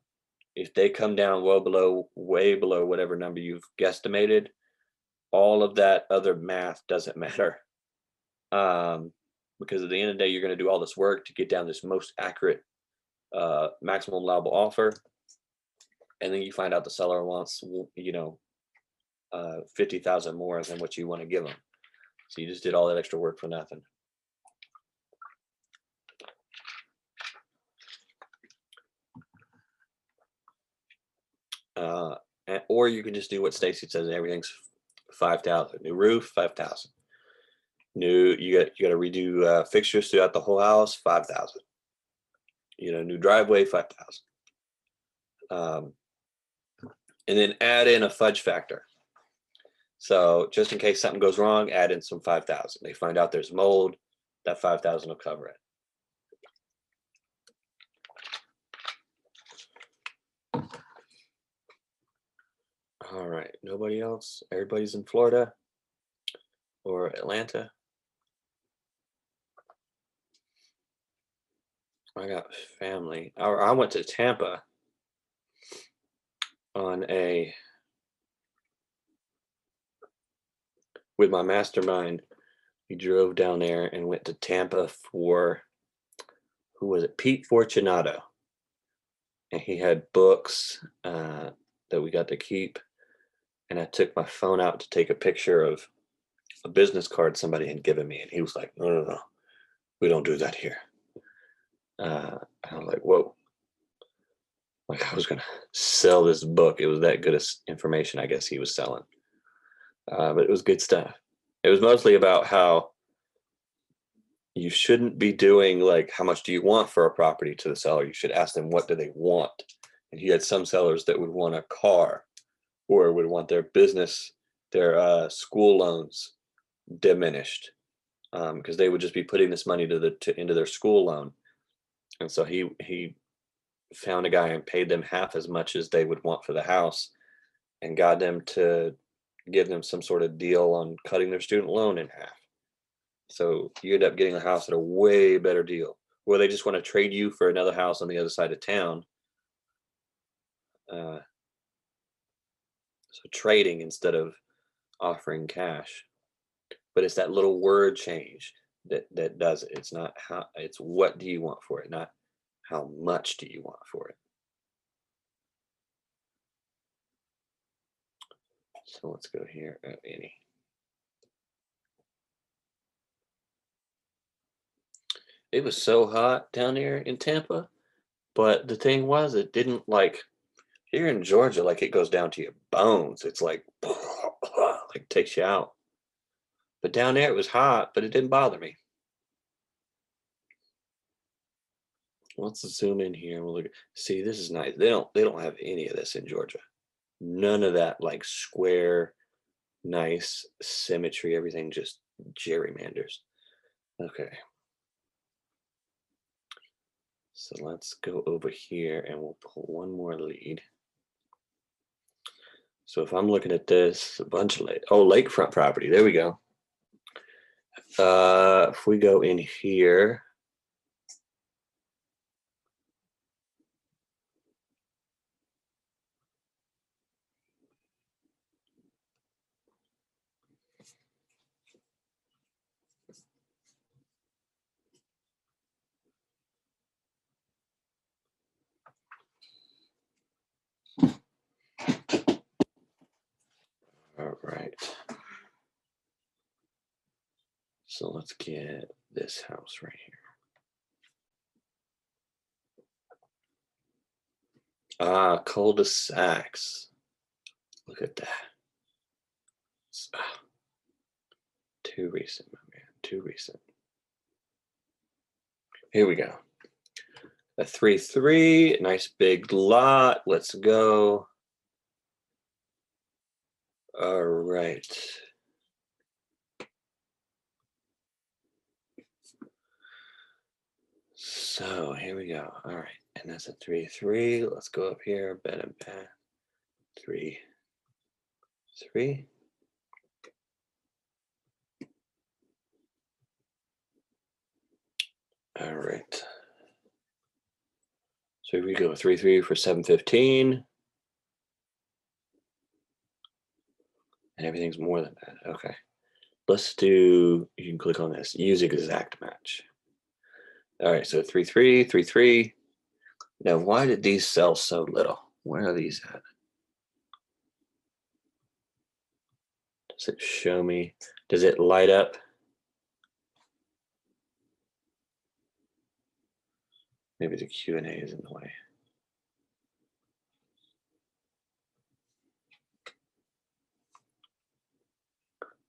If they come down way below whatever number you've guesstimated, all of that other math doesn't matter. Because at the end of the day, you're going to do all this work to get down this most accurate maximum allowable offer, and then you find out the seller wants 50,000 more than what you want to give them. So you just did all that extra work for nothing. or you can just do what Stacy says. Everything's 5,000. New roof, 5,000. You got to redo fixtures throughout the whole house, 5,000. New driveway, 5,000. And then add in a fudge factor. So just in case something goes wrong, add in some 5,000. They find out there's mold, that 5,000 will cover it. All right, nobody else? Everybody's in Florida or Atlanta? I got family. I went to Tampa with my mastermind. We drove down there and went to Tampa for, who was it? Pete Fortunato. And he had books that we got to keep. And I took my phone out to take a picture of a business card somebody had given me. And he was like, no, we don't do that here. I was like, whoa. Like I was going to sell this book. It was that good of information, I guess he was selling. But it was good stuff. It was mostly about how you shouldn't be doing like, how much do you want for a property to the seller? You should ask them, what do they want? And he had some sellers that would want a car or would want their business, their school loans diminished because they would just be putting this money into their school loan. And so he found a guy and paid them half as much as they would want for the house and got them to give them some sort of deal on cutting their student loan in half. So you end up getting a house at a way better deal, where they just want to trade you for another house on the other side of town. So trading instead of offering cash. But it's that little word change that does it. It's not how, it's what do you want for it, not how much do you want for it. So let's go here. Annie. It was so hot down there in Tampa, but the thing was, it didn't like here in Georgia, like it goes down to your bones. It's like takes you out. But down there it was hot, but it didn't bother me. Let's zoom in here and we'll look. See, this is nice. They don't have any of this in Georgia. None of that like square, nice symmetry. Everything just gerrymanders. Okay. So let's go over here and we'll pull one more lead. So if I'm looking at this, a bunch of lakefront property. There we go. If we go in here, all right. So let's get this house right here. Cul-de-sacs. Look at that. Too recent, my man. Too recent. Here we go. A 3-3, nice big lot. Let's go. All right. So here we go. All right. And that's a 3-3. Let's go up here. Bed and bath. 3-3. All right. So here we go. 3-3 for 715. And everything's more than that. Okay. Let's do, you can click on this. Use exact match. All right. So 3-3, 3-3. Now, why did these sell so little? Where are these at? Does it show me? Does it light up? Maybe the Q&A is in the way.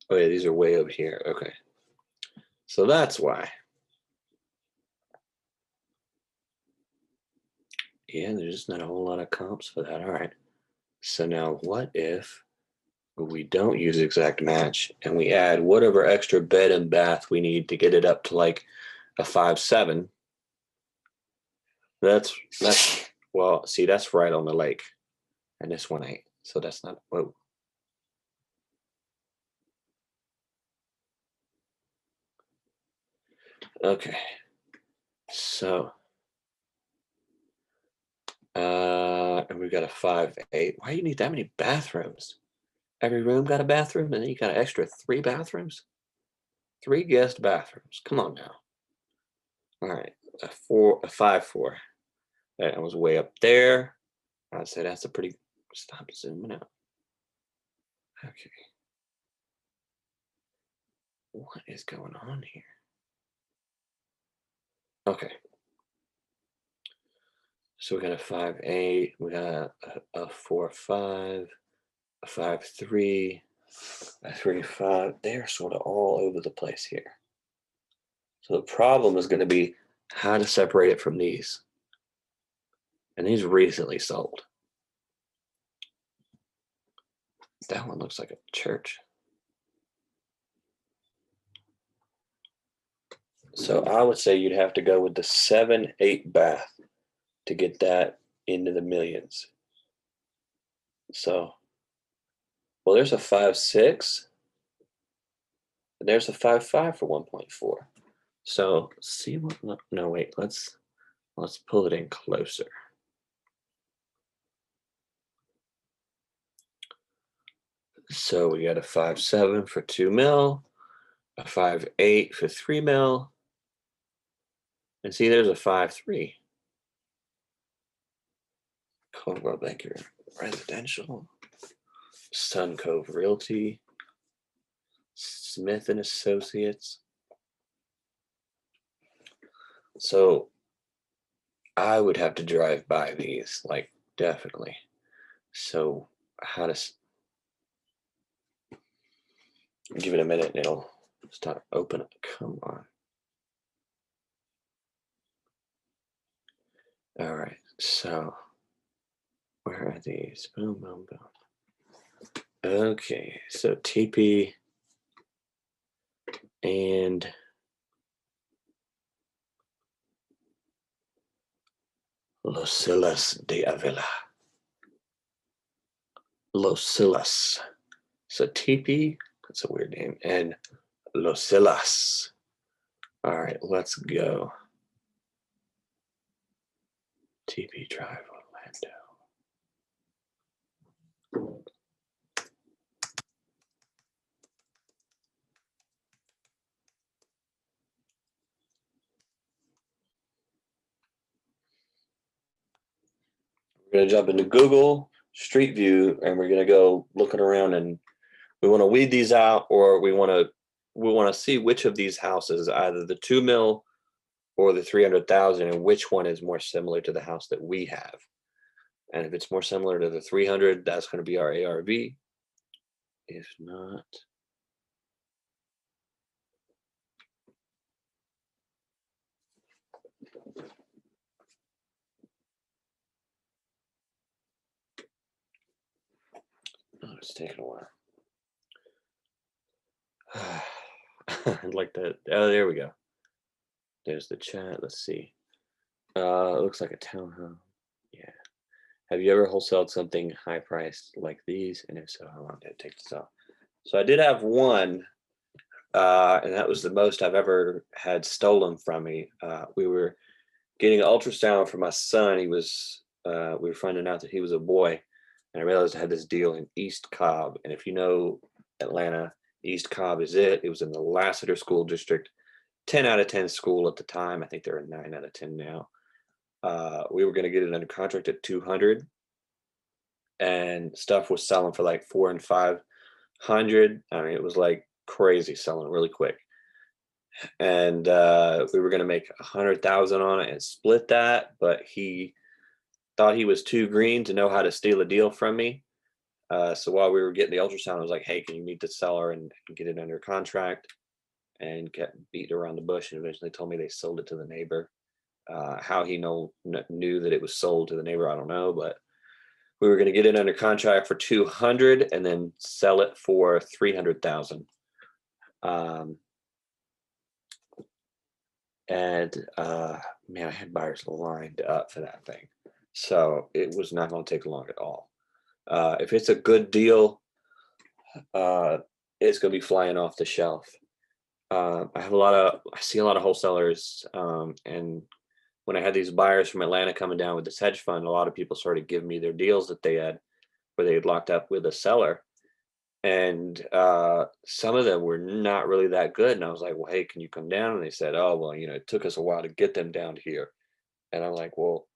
Oh yeah, these are way over here. Okay. So that's why. Yeah, there's just not a whole lot of comps for that. All right. So now what if we don't use exact match and we add whatever extra bed and bath we need to get it up to like a 5.7? That's well, see, that's right on the lake. And this one ain't. So that's not whoa. Okay. So and we've got a 5.8. Why do you need that many bathrooms? Every room got a bathroom, and then you got an extra 3 bathrooms? 3 guest bathrooms. Come on now. All right. A 5.4. That was way up there. I'd say that's a pretty stop zooming out. Okay. What is going on here? Okay. So we got a 5.8, we got a 4.5, a 5.3, a 3.5. They're sort of all over the place here. So the problem is going to be how to separate it from these. And these recently sold. That one looks like a church. So I would say you'd have to go with the 7.8 bath to get that into the millions. So, well, there's a 5.6, and there's a 5.5 for 1.4. So see what? No, wait. Let's pull it in closer. So we got a 5.7 for 2 mil, a 5.8 for 3 mil, and see, there's a 5.3. Coldwell Banker Residential, Sun Cove Realty, Smith and Associates. So I would have to drive by these, like, definitely. So how to give it a minute and it'll start open. Come on. All right. So where are these? Boom, boom, boom. Okay. So TP and Los Silas de Avila. Los Silas. So TP, that's a weird name, and Los Silas. All right, let's go. TP Drive, Orlando. We're gonna jump into Google Street View, and we're gonna go looking around, and we want to weed these out, or we want to see which of these houses, either the 2 mil or the 300,000, and which one is more similar to the house that we have. And if it's more similar to the 300, that's going to be our ARV. If not, oh, it's taking a while. I'd like to. Oh, there we go. There's the chat. Let's see. It looks like a townhome. Yeah. Have you ever wholesaled something high priced like these? And if so, how long did it take to sell? So I did have one, and that was the most I've ever had stolen from me. We were getting an ultrasound for my son. He was. We were finding out that he was a boy, and I realized I had this deal in East Cobb. And if you know Atlanta, East Cobb is it. It was in the Lassiter School District. 10 out of 10 school at the time. I think they're a 9 out of 10 now. We were going to get it under contract at 200, and stuff was selling for like 4 and 500. I mean, it was like crazy, selling really quick. And we were going to make 100,000 on it and split that, but he thought he was too green to know how to steal a deal from me. So while we were getting the ultrasound, I was like, "Hey, can you meet the seller and get it under contract?" And kept beating around the bush, and eventually told me they sold it to the neighbor. How he knew that it was sold to the neighbor, I don't know, but we were going to get it under contract for 200 and then sell it for 300,000. Um, and Man, I had buyers lined up for that thing, so it was not going to take long at all. If it's a good deal, uh, it's going to be flying off the shelf. I see a lot of wholesalers, and when I had these buyers from Atlanta coming down with this hedge fund, a lot of people started giving me their deals that they had where they had locked up with a seller. And some of them were not really that good. And I was like, well, hey, can you come down? And they said, oh, well, it took us a while to get them down here. And I'm like, well,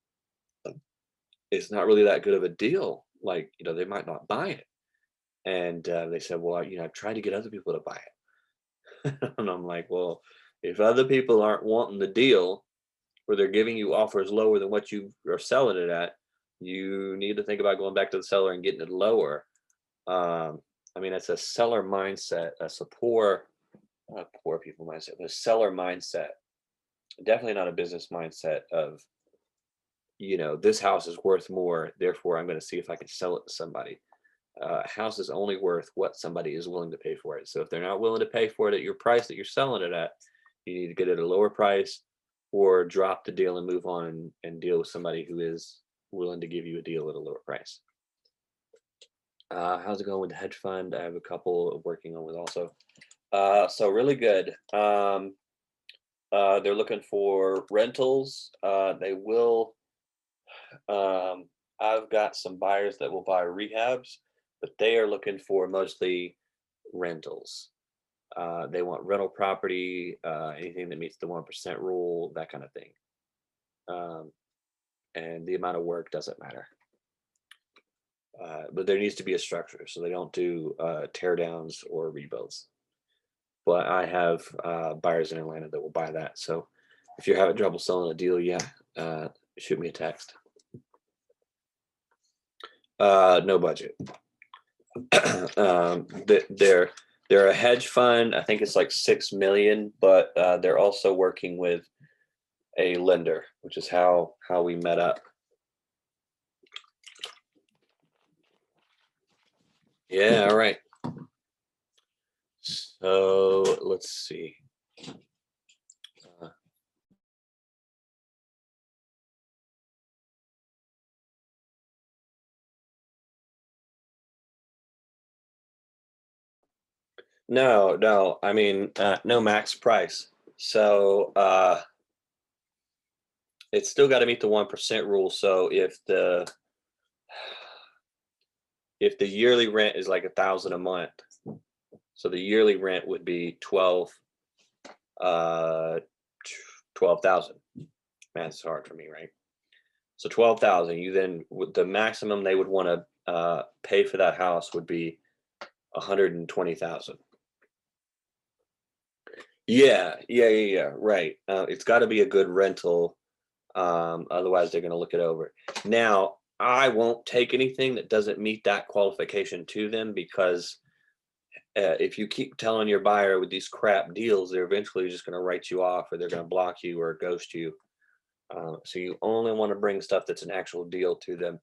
it's not really that good of a deal. Like, they might not buy it. And they said, well, I've tried to get other people to buy it. And I'm like, well, if other people aren't wanting the deal, where they're giving you offers lower than what you are selling it at, you need to think about going back to the seller and getting it lower. I mean, it's a seller mindset. That's a poor people mindset, but a seller mindset. Definitely not a business mindset of, this house is worth more, therefore I'm going to see if I can sell it to somebody. House is only worth what somebody is willing to pay for it. So if they're not willing to pay for it at your price that you're selling it at, you need to get it at a lower price or drop the deal and move on and deal with somebody who is willing to give you a deal at a lower price. How's it going with the hedge fund? I have a couple working on with also. So really good. They're looking for rentals. They will. I've got some buyers that will buy rehabs, but they are looking for mostly rentals. They want rental property, anything that meets the 1% rule, that kind of thing. And the amount of work doesn't matter. But there needs to be a structure, so they don't do tear downs or rebuilds. But I have buyers in Atlanta that will buy that. So if you're having trouble selling a deal, shoot me a text. No budget. They're a hedge fund. I think it's like 6 million, but they're also working with a lender, which is how we met up. Yeah, all right. So let's see. No. I mean, no max price. So it's still got to meet the 1% rule. So if the yearly rent is like $1,000 a month, so the yearly rent would be 12,000. Man, it's hard for me, right? So 12,000. You then the maximum they would want to pay for that house would be 120,000. Yeah. Right. It's got to be a good rental. Otherwise, they're going to look it over. Now, I won't take anything that doesn't meet that qualification to them because if you keep telling your buyer with these crap deals, they're eventually just going to write you off or they're going to block you or ghost you. So you only want to bring stuff that's an actual deal to them.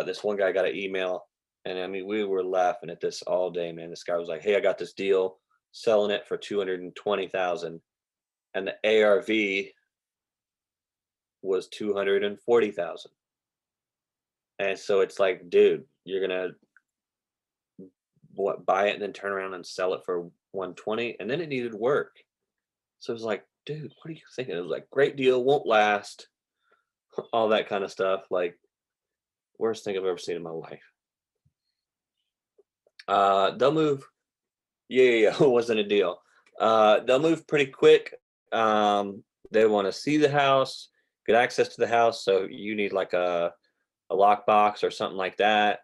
This one guy got an email, and I mean, we were laughing at this all day, man. This guy was like, "Hey, I got this deal, selling it for 220,000, and the ARV was 240,000." And so it's like, dude, you're gonna buy it and then turn around and sell it for 120, and then it needed work. So it was like, dude, what are you thinking? It was like, great deal, won't last, all that kind of stuff. Like, worst thing I've ever seen in my life. They'll move. Yeah. It wasn't a deal. They'll move pretty quick. They want to see the house, get access to the house. So you need like a lockbox or something like that.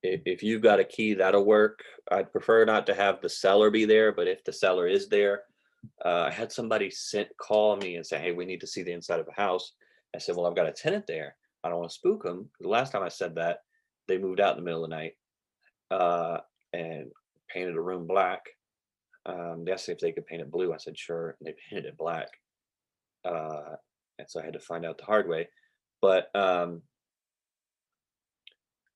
If you've got a key, that'll work. I'd prefer not to have the seller be there, but if the seller is there, I had somebody call me and say, "Hey, we need to see the inside of a house." I said, "Well, I've got a tenant there. I don't want to spook them." The last time I said that, they moved out in the middle of the night, and painted a room black. They asked me if they could paint it blue. I said sure, and they painted it black. Uh, and so I had to find out the hard way. But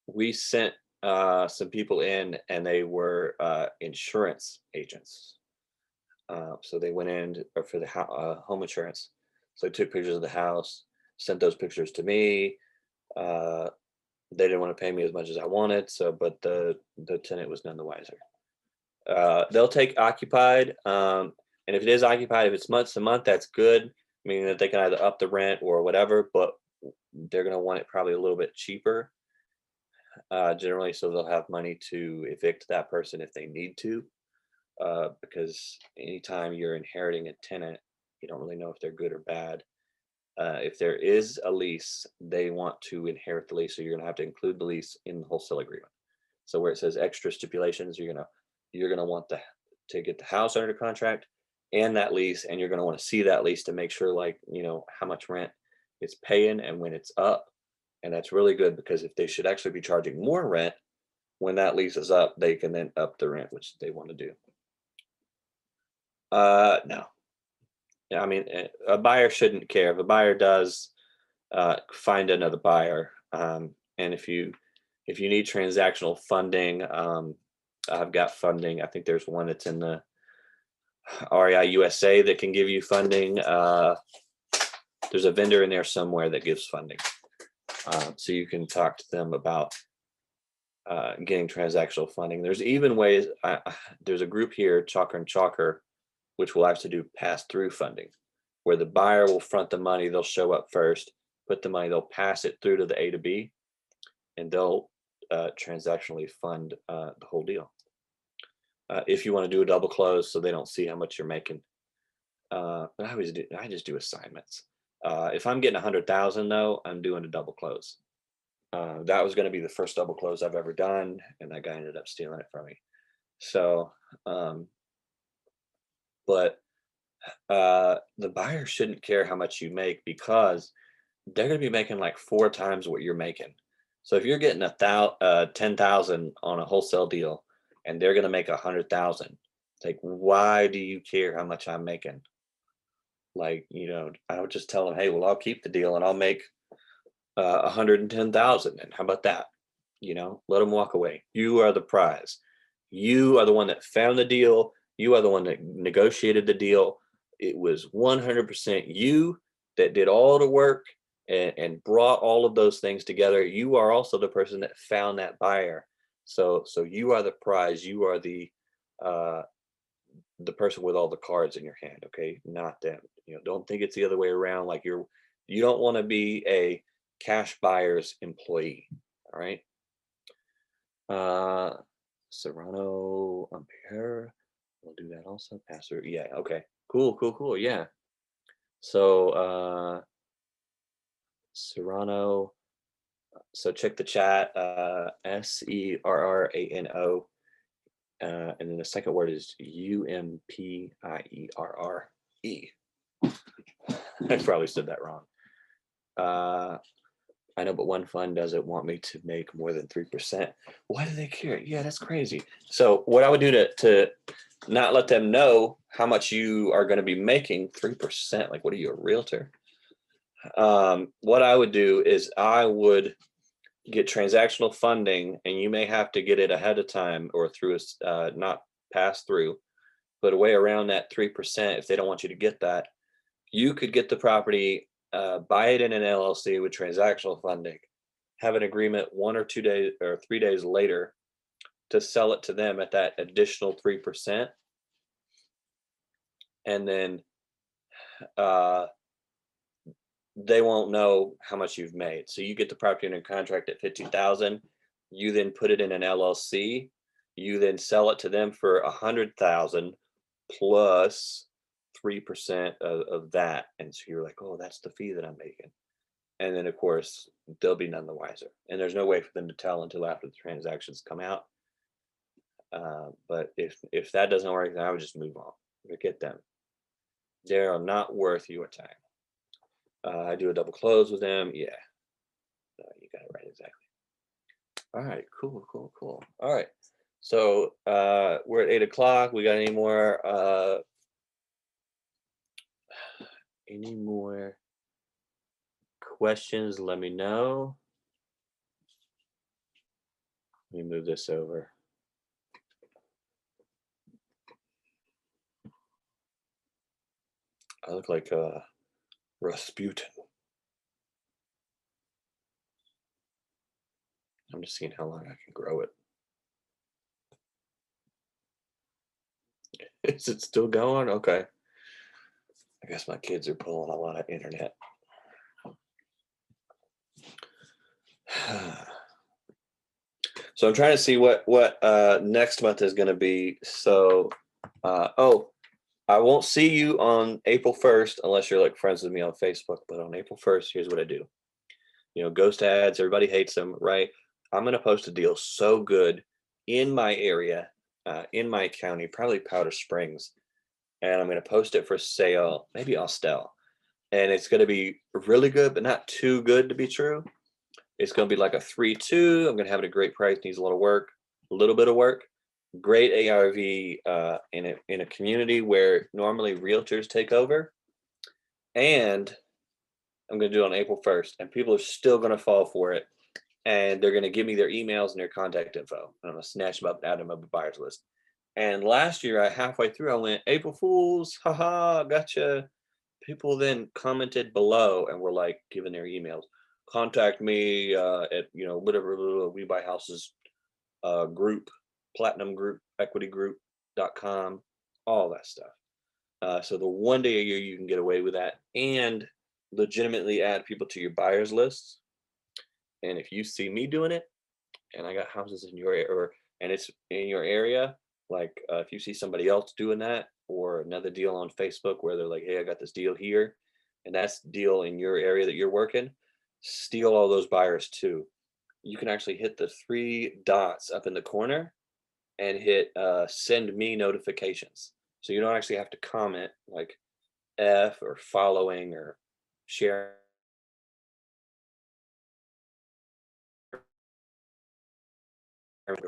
we sent some people in, and they were insurance agents. So they went in for the home insurance. So they took pictures of the house, sent those pictures to me. Uh, they didn't want to pay me as much as I wanted, so but the tenant was none the wiser. They'll take occupied, and if it is occupied, if it's month to month, that's good. Meaning that they can either up the rent or whatever, but they're going to want it probably a little bit cheaper, generally, so they'll have money to evict that person if they need to. Because anytime you're inheriting a tenant, you don't really know if they're good or bad. If there is a lease, they want to inherit the lease, so you're going to have to include the lease in the wholesale agreement. So where it says extra stipulations, you're gonna want to get the house under contract and that lease, and you're gonna want to see that lease to make sure, like, how much rent it's paying and when it's up. And that's really good, because if they should actually be charging more rent when that lease is up, they can then up the rent, which they want to do. No. Yeah, I mean, a buyer shouldn't care. If a buyer does, find another buyer. And if you need transactional funding, I've got funding. I think there's one that's in the REI USA that can give you funding. There's a vendor in there somewhere that gives funding. So you can talk to them about getting transactional funding. There's even ways, there's a group here, Chalker and Chalker, which will actually do pass-through funding, where the buyer will front the money. They'll show up first, put the money, they'll pass it through to the A to B, and they'll transactionally fund the whole deal. If you want to do a double close, so they don't see how much you're making. But I just do assignments. If I'm getting 100,000 though, I'm doing a double close. That was going to be the first double close I've ever done, and that guy ended up stealing it from me. So, but the buyer shouldn't care how much you make, because they're going to be making like 4 times what you're making. So if you're getting 10,000 on a wholesale deal, and they're going to make 100,000, it's like, why do you care how much I'm making? Like, I would just tell them, hey, well, I'll keep the deal and I'll make 110,000. And how about that? Let them walk away. You are the prize. You are the one that found the deal. You are the one that negotiated the deal. It was 100% you that did all the work and brought all of those things together. You are also the person that found that buyer. So you are the prize. You are the person with all the cards in your hand. Okay, not them. Don't think it's the other way around. Like, you don't want to be a cash buyer's employee. All right. Serrano Ampere. We'll do that also. Pass through. Yeah. Okay. Cool. Yeah. So Serrano. So check the chat. Serrano. And then the second word is Umpierre. I probably said that wrong. I know, but one fund doesn't want me to make more than 3%. Why do they care? Yeah, that's crazy. So what I would do to not let them know how much you are going to be making, 3%, like, what are you, a realtor? What I would do is I would get transactional funding, and you may have to get it ahead of time or through not pass through, but a way around that 3%. If they don't want you to get that, you could get the property, buy it in an LLC with transactional funding, have an agreement 1 or 2 days or 3 days later to sell it to them at that additional 3%. And then they won't know how much you've made. So you get the property under contract at 50,000. You then put it in an LLC. You then sell it to them for 100,000 plus 3% of that. And so you're like, oh, that's the fee that I'm making. And then, of course, they'll be none the wiser. And there's no way for them to tell until after the transactions come out. But if that doesn't work, then I would just move on. Forget them. They are not worth your time. I do a double close with them. Yeah, you got it right, exactly. All right, cool. All right. So we're at 8 o'clock. We got any more questions? Let me know. Let me move this over. I look like Rasputin. I'm just seeing how long I can grow it. Is it still going? Okay. I guess my kids are pulling a lot of internet. So I'm trying to see what next month is going to be. So, I won't see you on April 1st unless you're like friends with me on Facebook. But on April 1st, here's what I do. Ghost ads, everybody hates them, right? I'm going to post a deal so good in my area, in my county, probably Powder Springs, and I'm going to post it for sale, maybe Austell, and it's going to be really good, but not too good to be true. It's going to be like a 3-2. I'm going to have it at a great price. Needs a little work, a little bit of work. Great ARV in a community where normally realtors take over, and I'm going to do it on April 1st, and people are still going to fall for it, and they're going to give me their emails and their contact info. I'm going to snatch them up, add them up a buyer's list. And last year, halfway through, I went, April Fools, haha, gotcha. People then commented below and were like giving their emails. Contact me at whatever We Buy Houses group, platinum group, equity group.com, all that stuff. So the one day a year you can get away with that and legitimately add people to your buyers lists. And if you see me doing it, and I got houses in your area, and it's in your area, like if you see somebody else doing that, or another deal on Facebook where they're like, hey, I got this deal here, and that's the deal in your area that you're working, steal all those buyers too. You can actually hit the 3 dots up in the corner and hit send me notifications. So you don't actually have to comment like F or following or share.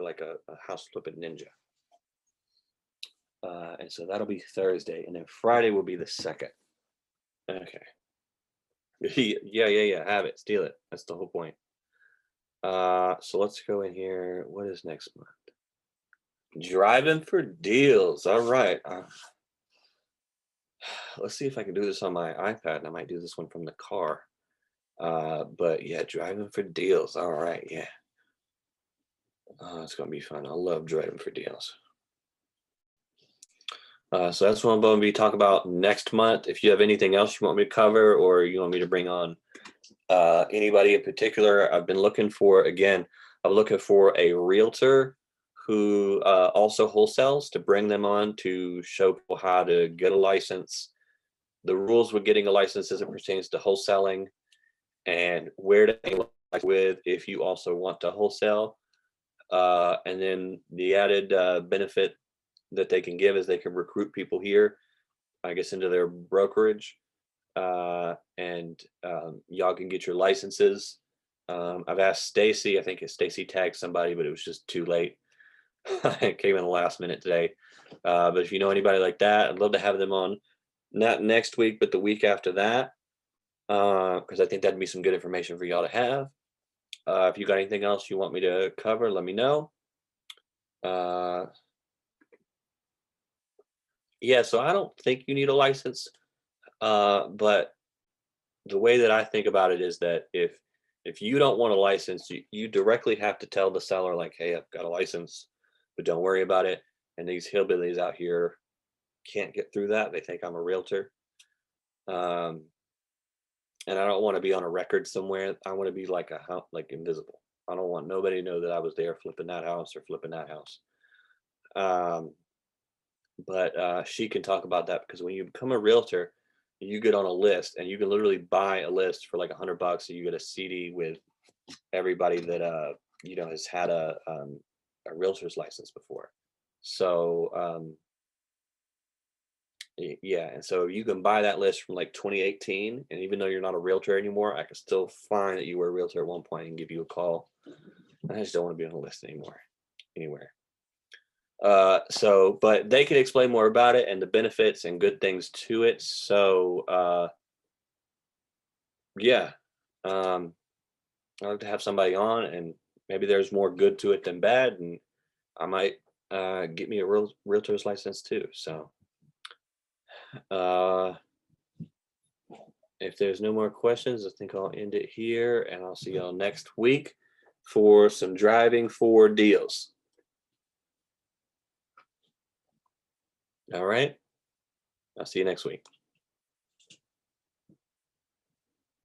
Like a house flipping ninja. And so that'll be Thursday, and then Friday will be the 2nd. Okay. Yeah. Have it, steal it. That's the whole point. So let's go in here. What is next month? Driving for deals. All right. Let's see if I can do this on my iPad. I might do this one from the car. But yeah, driving for deals. All right. Yeah. It's gonna be fun. I love driving for deals. So that's what I'm going to be talking about next month. If you have anything else you want me to cover, or you want me to bring on anybody in particular, I'm looking for a realtor who also wholesales, to bring them on to show people how to get a license, the rules with getting a license as it pertains to wholesaling, and where to with if you also want to wholesale. And then the added benefit that they can give is they can recruit people here, I guess, into their brokerage, and y'all can get your licenses. I've asked Stacy. I think Stacy tagged somebody, but it was just too late. It came in the last minute today. But if you know anybody like that, I'd love to have them on, not next week, but the week after that, because I think that'd be some good information for y'all to have. If you got anything else you want me to cover, let me know. Yeah, so I don't think you need a license, but the way that I think about it is that if you don't want a license, you directly have to tell the seller, like, hey, I've got a license, but don't worry about it. And these hillbillies out here can't get through that. They think I'm a realtor. And I don't want to be on a record somewhere. I want to be like invisible. I don't want nobody to know that I was there flipping that house or flipping that house. But she can talk about that, because when you become a realtor, you get on a list, and you can literally buy a list for like $100, so you get a CD with everybody that has had a realtor's license before. So yeah, and so you can buy that list from like 2018, and even though you're not a realtor anymore, I can still find that you were a realtor at one point and give you a call. I just don't want to be on the list anywhere. But they can explain more about it and the benefits and good things to it. So, yeah, I'd like to have somebody on, and maybe there's more good to it than bad, and I might get me a realtor's license too. So, uh, if there's no more questions, I think I'll end it here, and I'll see y'all next week for some driving for deals. All right. I'll see you next week.